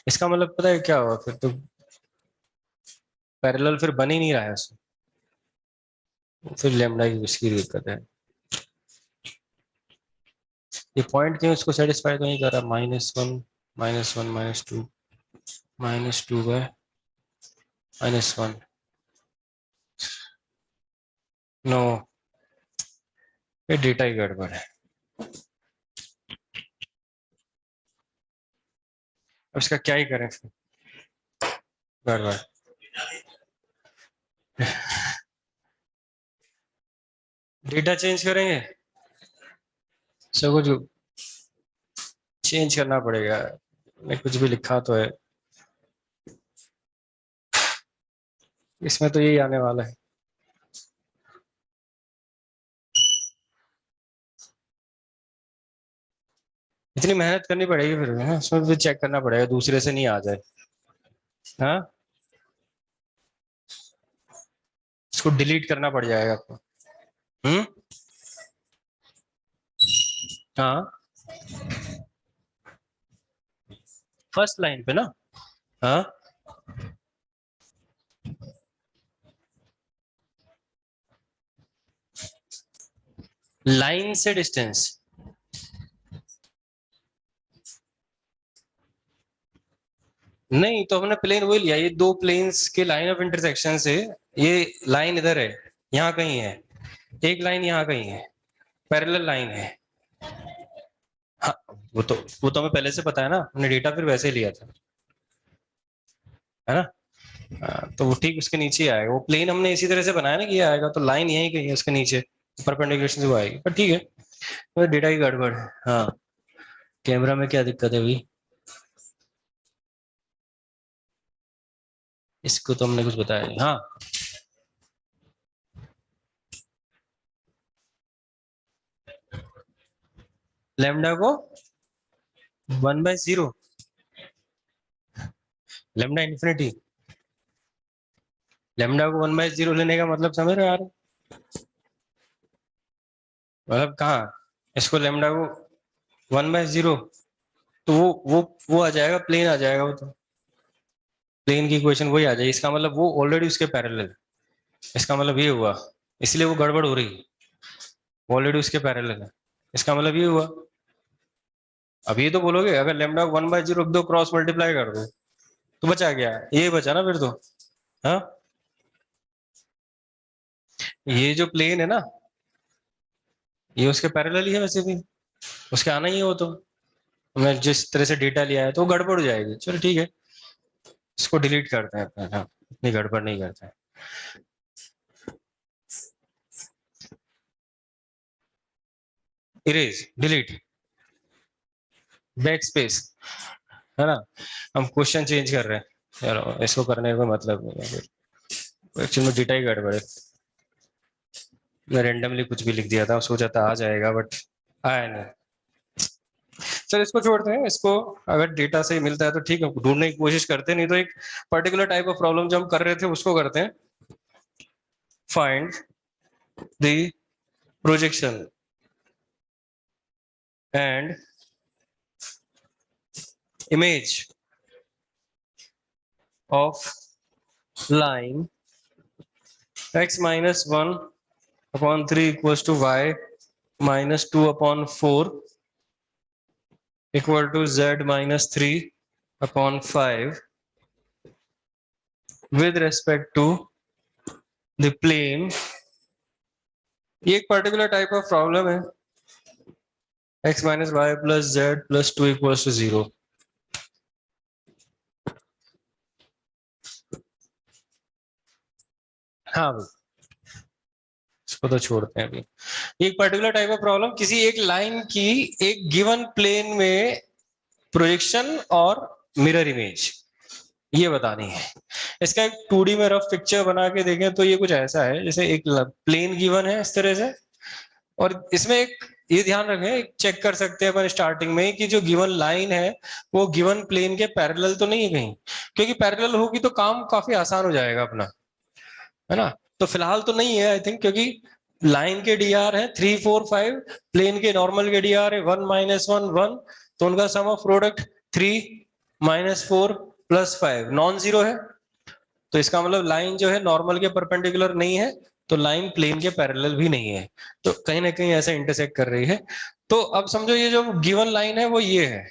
इसका मतलब पता है क्या हुआ, फिर तो पैरेलल फिर बन ही नहीं रहा है उसमें, फिर लैम्डा की उसकी दिक्कत है। ये पॉइंट क्यों इसको सेटिस्फाई तो नहीं कर रहा, -1 -1 -2 -2 है -1, नो ये डेटा ही गड़बड़ है। अब इसका क्या ही करें फिर, गड़बड़। डेटा चेंज करेंगे, सब कुछ चेंज करना पड़ेगा। मैं कुछ भी लिखा तो है इसमें, तो यही आने वाला है। इतनी मेहनत करनी पड़ेगी फिर, है इसमें भी चेक करना पड़ेगा दूसरे से नहीं आ जाए। हाँ, इसको डिलीट करना पड़ जाएगा आपको। हम्म। हाँ, फर्स्ट लाइन पे ना। हाँ, लाइन से डिस्टेंस। नहीं, तो हमने प्लेन वही लिया, ये दो प्लेन्स के लाइन ऑफ इंटरसेक्शन से, ये लाइन इधर है, यहाँ कहीं है, एक लाइन यहाँ कहीं है, पैरेलल लाइन है। हाँ, वो तो हमें पहले से पता है ना, हमने डेटा फिर वैसे ही लिया था, है ना। हाँ, तो वो ठीक उसके नीचे ही आएगा, वो प्लेन हमने इसी तरह से बनाया ना कि ये आएगा, तो लाइन यहीं कहीं है उसके नीचे, परपेंडिकुलर से वो आएगी, पर ठीक है, तो डेटा की गड़बड़ है। हाँ, कैमरा में क्या दिक्कत है अभी, इसको तो हमने कुछ बताया नहीं। हाँ, लेमडा को 1/0, लेमडा इन्फिनिटी, लेमडा को 1/0 लेने का मतलब समझ रहे हो यार, मतलब कहाँ, इसको लेमडा को 1/0, तो वो आ जाएगा, प्लेन आ जाएगा, वो तो प्लेन की इक्वेशन वही आ जाएगी, इसका मतलब वो ऑलरेडी उसके पैरेलल, इसका मतलब ये हुआ, इसलिए वो गड़बड़ हो रही, ऑलरेडी उसके पैरेलल है, इसका मतलब ये हुआ। अब ये तो बोलोगे अगर लेमडा 1/0 दो, क्रॉस मल्टीप्लाई कर दो, तो बचा गया, ये बचा ना फिर तो। हाँ, ये जो प्लेन है ना, ये उसके पैरेलल ही है वैसे भी, उसके आना ही है वो तो, हमने जिस तरह से डेटा लिया है तो वो गड़बड़ हो जाएगी, चलो ठीक है, इसको डिलीट करते हैं अपना। हाँ, इतनी गड़बड़ नहीं करते हैं। इरेज, डिलीट, बैक स्पेस, है ना। हम क्वेश्चन चेंज कर रहे हैं यार, इसको करने का मतलब नहीं है, एक्चुअली में डेटा ही गड़बड़ है, मैं रेंडमली कुछ भी लिख दिया था, सोचा था आ जाएगा, बट आया नहीं। चल इसको छोड़ते हैं, इसको अगर डेटा सही मिलता है तो ठीक है, ढूंढने की कोशिश करते हैं, नहीं तो एक पर्टिकुलर टाइप ऑफ प्रॉब्लम जो हम कर रहे थे उसको करते हैं। Find the projection and image of line x-1/3 equals to y-2/4 equal to z-3/5 with respect to the plane। ये एक पर्टिकुलर टाइप ऑफ प्रॉब्लम है, x minus y plus z plus 2 equals to 0। हाँ भाई, इसको तो छोड़ते हैं अभी। एक पर्टिकुलर टाइप ऑफ प्रॉब्लम, किसी एक लाइन की एक गिवन प्लेन में प्रोजेक्शन और मिरर इमेज, ये बतानी है। इसका एक 2D में रफ पिक्चर बना के देखें तो ये कुछ ऐसा है, जैसे एक प्लेन गिवन है इस तरह से, और इसमें एक ये ध्यान रखें, चेक कर सकते हैं अपन स्टार्टिंग में कि जो गिवन लाइन है वो गिवन प्लेन के पैरेलल तो नहीं है कहीं, क्योंकि पैरेलल होगी तो काम काफी आसान हो जाएगा अपना, है ना। तो फिलहाल तो नहीं है आई थिंक, क्योंकि लाइन के डी आर है 3, 4, 5, प्लेन के नॉर्मल के डी आर है 1-1, 1, तो उनका सम ऑफ प्रोडक्ट 3-4 + 5 नॉन जीरो है, तो इसका मतलब लाइन जो है नॉर्मल के परपेंडिकुलर नहीं है, तो लाइन प्लेन के पैरेलल भी नहीं है, तो कहीं ना कहीं ऐसे इंटरसेक्ट कर रही है। तो अब समझो ये जो गिवन लाइन है वो ये है,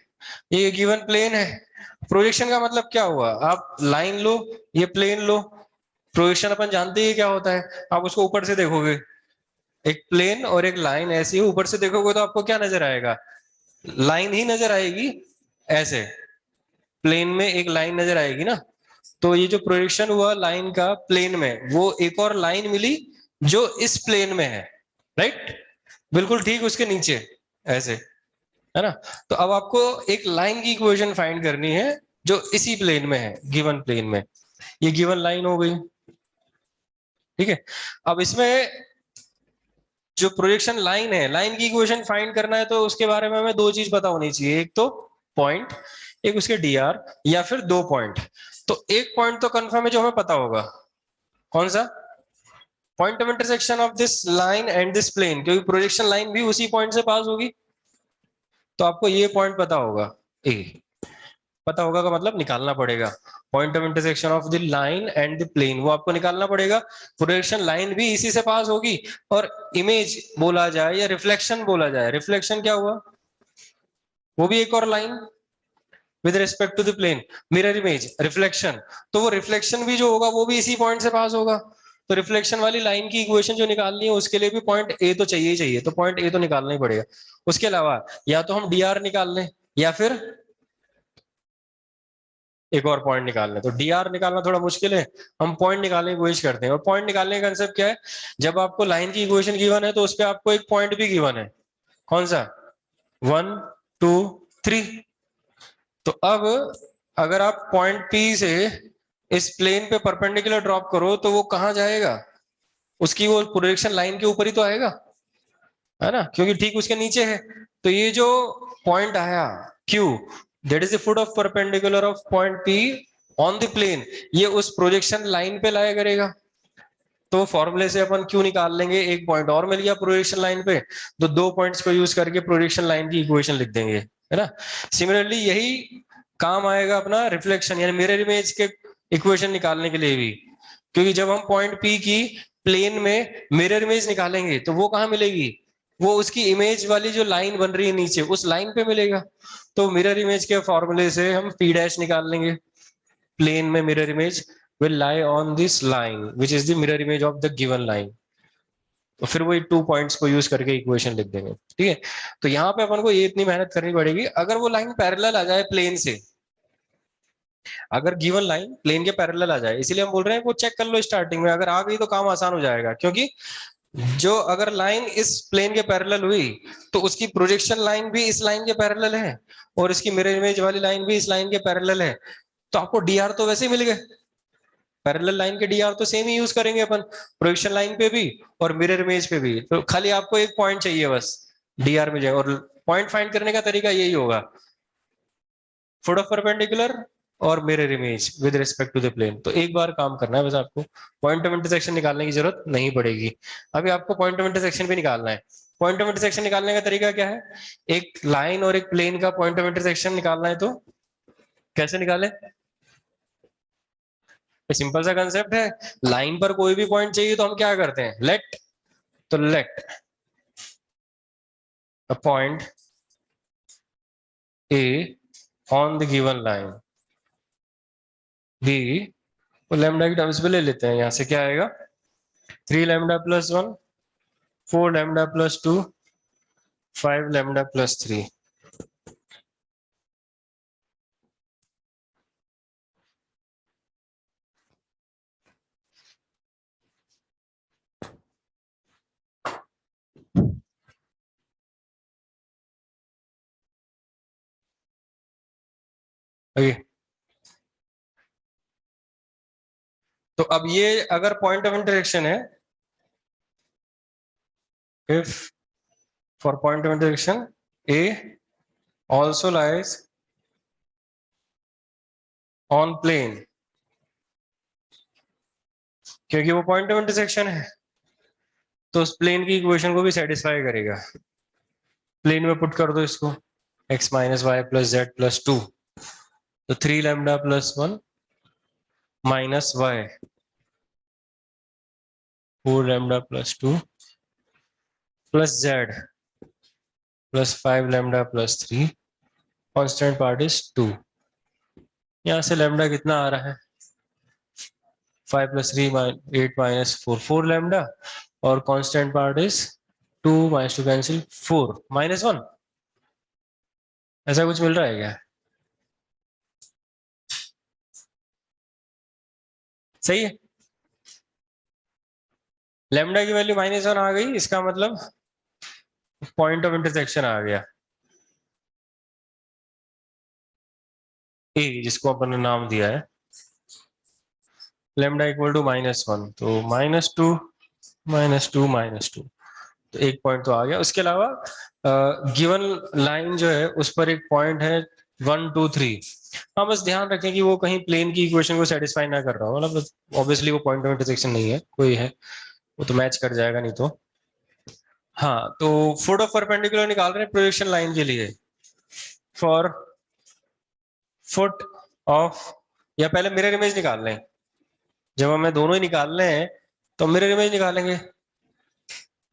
ये गिवन प्लेन है। प्रोजेक्शन का मतलब क्या हुआ, आप लाइन लो, ये प्लेन लो, प्रोजेक्शन अपन जानते ही क्या होता है, आप उसको ऊपर से देखोगे, एक प्लेन और एक लाइन ऐसी ऊपर से देखोगे तो आपको क्या नजर आएगा, लाइन ही नजर आएगी, ऐसे प्लेन में एक लाइन नजर आएगी ना। तो ये जो प्रोजेक्शन हुआ लाइन का प्लेन में, वो एक और लाइन मिली जो इस प्लेन में है, राइट, बिल्कुल ठीक उसके नीचे, ऐसे, है ना। तो अब आपको एक लाइन की इक्वेशन फाइंड करनी है जो इसी प्लेन में है, गिवन प्लेन में। ये गिवन लाइन हो गई, ठीक है। अब इसमें जो प्रोजेक्शन लाइन है, लाइन की इक्वेशन फाइंड करना है तो उसके बारे में हमें दो चीज पता होनी चाहिए, एक तो पॉइंट, एक उसके डीआर, या फिर दो पॉइंट। तो एक पॉइंट तो कंफर्म है जो हमें पता होगा, कौन सा? Point of intersection of this line and this plane, क्योंकि प्रोजेक्शन लाइन भी उसी पॉइंट से पास होगी। तो आपको ये पॉइंट पता होगा, ए पता होगा का मतलब निकालना पड़ेगा। Point of intersection of the line and the plane, वो आपको निकालना पड़ेगा। प्रोजेक्शन लाइन भी इसी से पास होगी, और इमेज बोला जाए या रिफ्लेक्शन बोला जाए, रिफ्लेक्शन क्या हुआ, वो भी एक और line with respect to the plane. Mirror image, reflection, तो वो रिफ्लेक्शन भी जो होगा वो भी इसी पॉइंट से पास होगा। तो रिफ्लेक्शन वाली लाइन की इक्वेशन जो निकालनी है उसके लिए भी पॉइंट ए तो चाहिए ही चाहिए, तो पॉइंट ए तो निकालना ही पड़ेगा। उसके अलावा या तो हम डी आर निकाल लें, या फिर एक और पॉइंट निकालना है। तो डी आर निकालना थोड़ा मुश्किल है, हम पॉइंट निकालने की कोशिश करते हैं। और पॉइंट निकालने का कंसेप्ट क्या है, जब आपको लाइन की इक्वेशन गिवन है तो उस पर आपको एक पॉइंट भी गिवन है, कौन सा? 1 2 3। तो अब अगर आप पॉइंट पी से इस प्लेन पे परपेंडिकुलर ड्रॉप करो तो वो कहां जाएगा, उसकी वो प्रोजेक्शन लाइन के ऊपर ही तो आएगा, है ना, क्योंकि ठीक उसके नीचे है। तो ये जो पॉइंट आया Q, that is the foot of perpendicular of point P on the plane, ये उस प्रोजेक्शन लाइन पे लाया करेगा। तो फॉर्मूले से अपन Q निकाल लेंगे, एक पॉइंट और मिल गया प्रोजेक्शन लाइन पे, तो दो पॉइंट्स को यूज करके प्रोजेक्शन लाइन की इक्वेशन लिख देंगे, है ना। सिमिलरली यही काम आएगा अपना रिफ्लेक्शन यानी मिरर इमेज के इक्वेशन निकालने के लिए भी, क्योंकि जब हम पॉइंट P की प्लेन में मिरर इमेज निकालेंगे तो वो कहाँ मिलेगी, वो उसकी इमेज वाली जो लाइन बन रही है नीचे उस लाइन पे मिलेगा। तो मिरर इमेज के फॉर्मूले से हम P डैश निकाल लेंगे, प्लेन में mirror image will lie on this line which is the mirror image of the given line। तो फिर वही 2 पॉइंट्स को यूज करके इक्वेशन लिख देंगे, ठीक है। तो यहाँ पे अपन को ये इतनी मेहनत करनी पड़ेगी, अगर वो लाइन पैरेलल आ जाए प्लेन से, अगर गिवन लाइन प्लेन के पैरेलल आ जाए, इसीलिए हम बोल रहे हैं वो चेक कर लो स्टार्टिंग में, अगर आ गई तो काम आसान हो जाएगा। क्योंकि जो अगर लाइन इस प्लेन के पैरेलल हुई तो उसकी प्रोजेक्शन लाइन भी इस लाइन के पैरेलल है, और इसकी मिरर इमेज वाली लाइन भी इस लाइन के पैरेलल है, तो आपको डीआर तो वैसे ही मिल गए। पैरेलल लाइन के डीआर तो सेम ही यूज करेंगे अपन, प्रोजेक्शन लाइन पे भी और मिरर इमेज पे भी। तो खाली आपको एक पॉइंट चाहिए बस, डीआर में जाए, और पॉइंट फाइंड करने का तरीका यही होगा, फुट ऑफ परपेंडिकुलर और mirror image with respect to the plane. तो एक बार काम करना है बस, आपको पॉइंट ऑफ इंटरसेक्शन निकालने की जरूरत नहीं पड़ेगी। अभी आपको पॉइंट ऑफ इंटरसेक्शन भी निकालना है। पॉइंट ऑफ इंटरसेक्शन निकालने का तरीका क्या है, एक लाइन और एक प्लेन का पॉइंट ऑफ इंटरसेक्शन निकालना है तो कैसे निकाले, सिंपल सा कंसेप्ट है। लाइन पर कोई भी पॉइंट चाहिए तो हम क्या करते हैं, लेट, तो let a point A on the given line B, तो लैम्डा की टर्म्स पे ले लेते हैं, यहां से क्या आएगा, 3 लैम्डा + 1, 4 लैम्डा + 2, 5 लैम्डा + 3। ओके, तो अब ये अगर पॉइंट ऑफ इंटरेक्शन है, if for point of interaction A also lies on plane, क्योंकि वो पॉइंट ऑफ इंटरसेक्शन है तो उस प्लेन की इक्वेशन को भी सेटिस्फाई करेगा। प्लेन में पुट कर दो इसको, x - y + z + 2, तो 3 lambda + 1 -y, 4 lambda + 2 + z + 5 lambda + 3, constant part is 2। यहाँ से लैम्डा कितना आ रहा है, 5 + 3 8 - 4, 4 लैम्डा, और कांस्टेंट पार्ट इज 2 - 2 कैंसिल, 4 -1, ऐसा कुछ मिल रहा है क्या, सही है। लैम्डा की वैल्यू -1 आ गई, इसका मतलब पॉइंट ऑफ इंटरसेक्शन आ गया ए, जिसको अपन ने नाम दिया है लेमडा इक्वल टू -1, तो -2 -2 -2, तो एक पॉइंट तो आ गया। उसके अलावा गिवन लाइन जो है उस पर एक पॉइंट है 1 2 3। हाँ, बस ध्यान रखें कि वो कहीं प्लेन की इक्वेशन को सेटिस्फाई ना कर रहा हो, मतलब ऑब्वियसली वो पॉइंट ऑफ इंटरसेक्शन नहीं है, कोई है वो तो मैच कर जाएगा नहीं तो। हाँ, तो फुट ऑफ परपेंडिकुलर निकाल रहे हैं प्रोजेक्शन लाइन के लिए। फॉर फुट ऑफ, या पहले मिरर इमेज निकाल लें, जब हमें दोनों ही निकालने हैं तो मिरर इमेज निकालेंगे।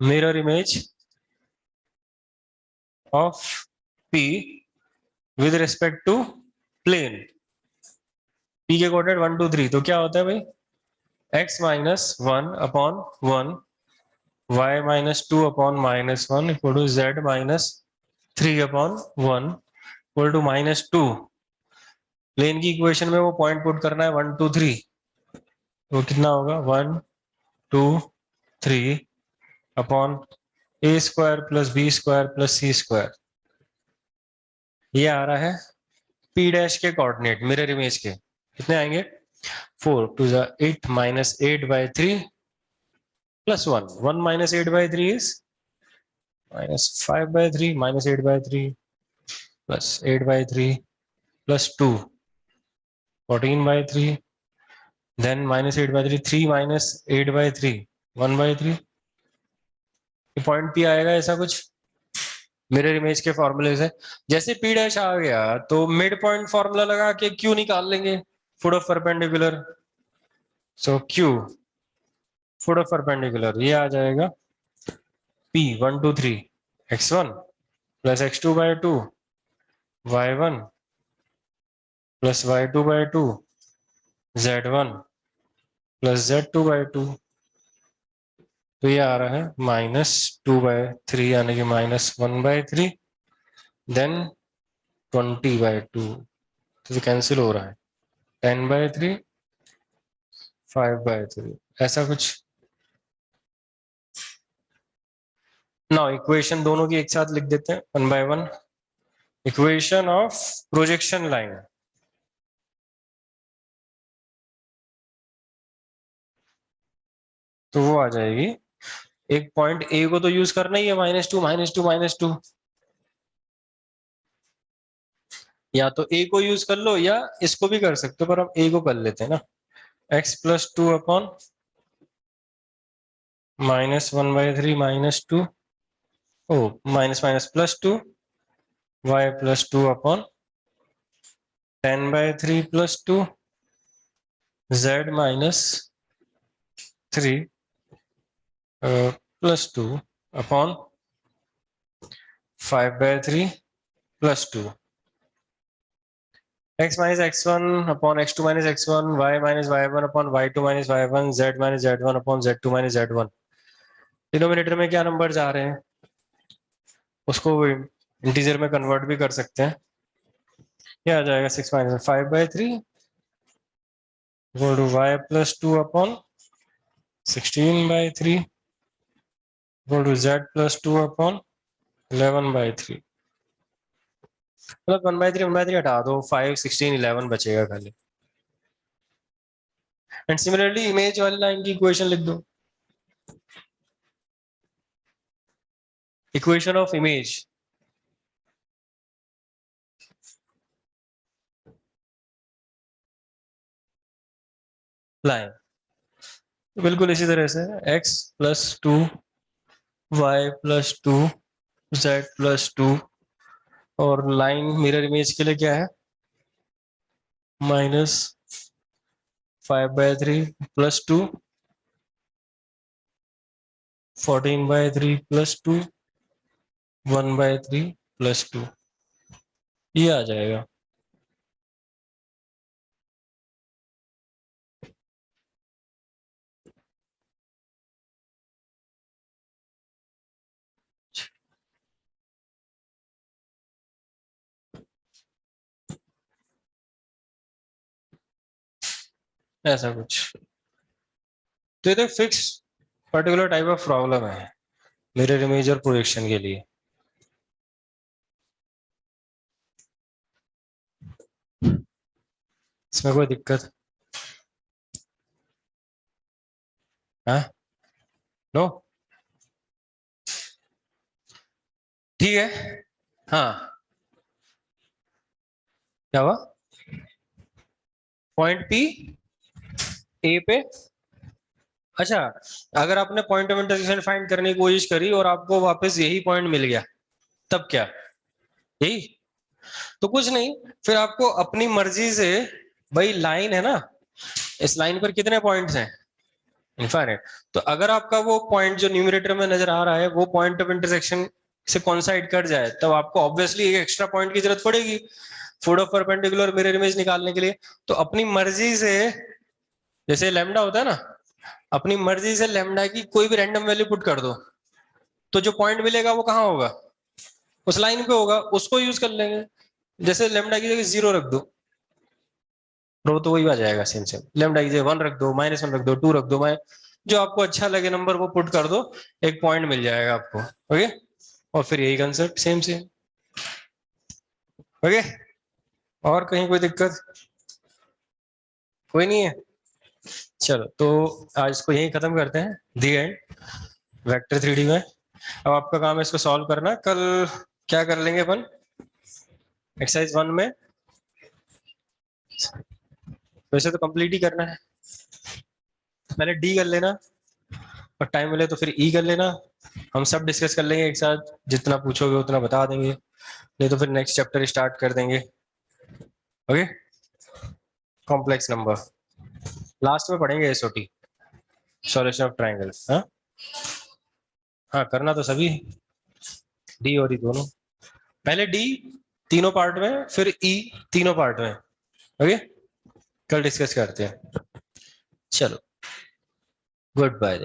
Mirror image of P with respect to plane, P के कोऑर्डिनेट 1 2 3, तो क्या होता है भाई, x -1 upon 1 y -2 upon -1 equal to z -3 upon 1 equal to -2। Plane की इक्वेशन में वो पॉइंट पुट करना है 1 2 3, तो कितना होगा 1 2 3 upon a² plus b² plus c²। ये आ रहा है P डैश के कोऑर्डिनेट मिरर इमेज के, कितने आएंगे 4 2 8 -8/3 plus 1 1 -8/3 is -5/3 -8/3 plus 8/3 plus 2 14/3, then -8/3 3 -8/3 1/3। Point P आएगा ऐसा कुछ मिरर इमेज के फॉर्मूले से। जैसे P डैश आ गया तो मिड पॉइंट फॉर्मूला लगा के Q निकाल लेंगे, foot of perpendicular. So Q foot of perpendicular ये आ जाएगा P 1 2 3 x1 plus x2/2 y1 plus y2/2 z1 plus z2/2। तो ये आ रहा है -2/3 यानी कि -1/3, देन 20/2, तो कैंसिल हो रहा है 10/3 5/3, ऐसा कुछ ना। इक्वेशन दोनों की एक साथ लिख देते हैं 1 by 1। Equation of projection line, तो वो आ जाएगी, एक पॉइंट ए को तो यूज करना ही है -2 -2 -2, या तो ए को यूज कर लो या इसको भी कर सकते हो, पर हम ए को कर लेते हैं ना। x plus 2 upon -1/3 -2, oh minus minus plus 2 y plus 2 upon 10/3 plus 2 z -3 plus 2 upon 5/3 plus 2, x minus x1 upon x2 minus x1, y minus y1 upon y2 minus y1, z minus z1 upon z2 minus z1। Denominator में क्या number जा रहे हैं उसको integer में convert भी कर सकते हैं। क्या आ जाएगा 6 minus 5/3 equal to y plus 2 upon 16/3 equal to z plus 2 upon 11/3। मतलब 1/3 1/3 हटा दो, 5 16 11 बचेगा खाली। एंड सिमिलरली इमेज वाली लाइन की इक्वेशन लिख दो, इक्वेशन ऑफ इमेज लाइन बिल्कुल इसी तरह से x plus 2 y plus 2 z plus 2, और लाइन मिरर इमेज के लिए क्या है -5/3 प्लस 2 14/3 प्लस 2 1/3 प्लस 2, ये आ जाएगा। ऐसा कुछ, तो ये fix particular type of problem है मिरर इमेज और प्रोजेक्शन के लिए। इसमें कोई दिक्कत? हाँ, नो, ठीक है। हाँ, क्या हुआ? पॉइंट पी ए पे, अच्छा, अगर आपने पॉइंट ऑफ इंटरसेक्शन फाइंड करने की कोशिश करी और आपको वापस यही पॉइंट मिल गया, तब क्या? यही तो कुछ नहीं, फिर आपको अपनी मर्जी से, भाई लाइन है ना, इस लाइन पर कितने पॉइंट्स हैं? इनफाइनाइट। तो अगर आपका वो पॉइंट जो न्यूमरेटर में नजर आ रहा है वो पॉइंट ऑफ इंटरसेक्शन से कॉन्साइड कर जाए, तब आपको ऑब्वियसली एक एक्स्ट्रा पॉइंट की जरूरत पड़ेगी foot of perpendicular mirror image निकालने के लिए। तो अपनी मर्जी से, जैसे लैम्डा होता है ना, अपनी मर्जी से लैम्डा की कोई भी रैंडम वैल्यू पुट कर दो, तो जो पॉइंट मिलेगा वो कहाँ होगा? उस लाइन पे होगा, उसको यूज कर लेंगे। जैसे लैम्डा की जगह 0 रख दो, रो तो वही आ जाएगा सेम सेम। लैम्डा की जगह 1 रख दो, -1 रख दो, 2 रख दो, जो आपको अच्छा लगे नंबर वो पुट कर दो, एक पॉइंट मिल जाएगा आपको। ओके, और फिर यही कंसेप्ट सेम सेम। ओके, और कहीं कोई दिक्कत? कोई नहीं है? चलो तो आज इसको यही खत्म करते हैं, दी एंड, वेक्टर 3D में। अब आपका काम है इसको सॉल्व करना। कल क्या कर लेंगे अपन? एक्सरसाइज 1 में वैसे तो कंप्लीट ही करना है, पहले डी कर लेना और टाइम मिले तो फिर ई कर लेना। हम सब डिस्कस कर लेंगे एक साथ, जितना पूछोगे उतना बता देंगे, नहीं तो फिर नेक्स्ट चैप्टर स्टार्ट कर देंगे। ओके, कॉम्प्लेक्स नंबर लास्ट में पढ़ेंगे, एसओटी, सॉल्यूशन ऑफ ट्रायंगल। हाँ हाँ, करना तो सभी, डी और ई दोनों, पहले डी तीनों पार्ट में, फिर ई तीनों पार्ट में। ओके, कल डिस्कस करते हैं। चलो, गुड बाय।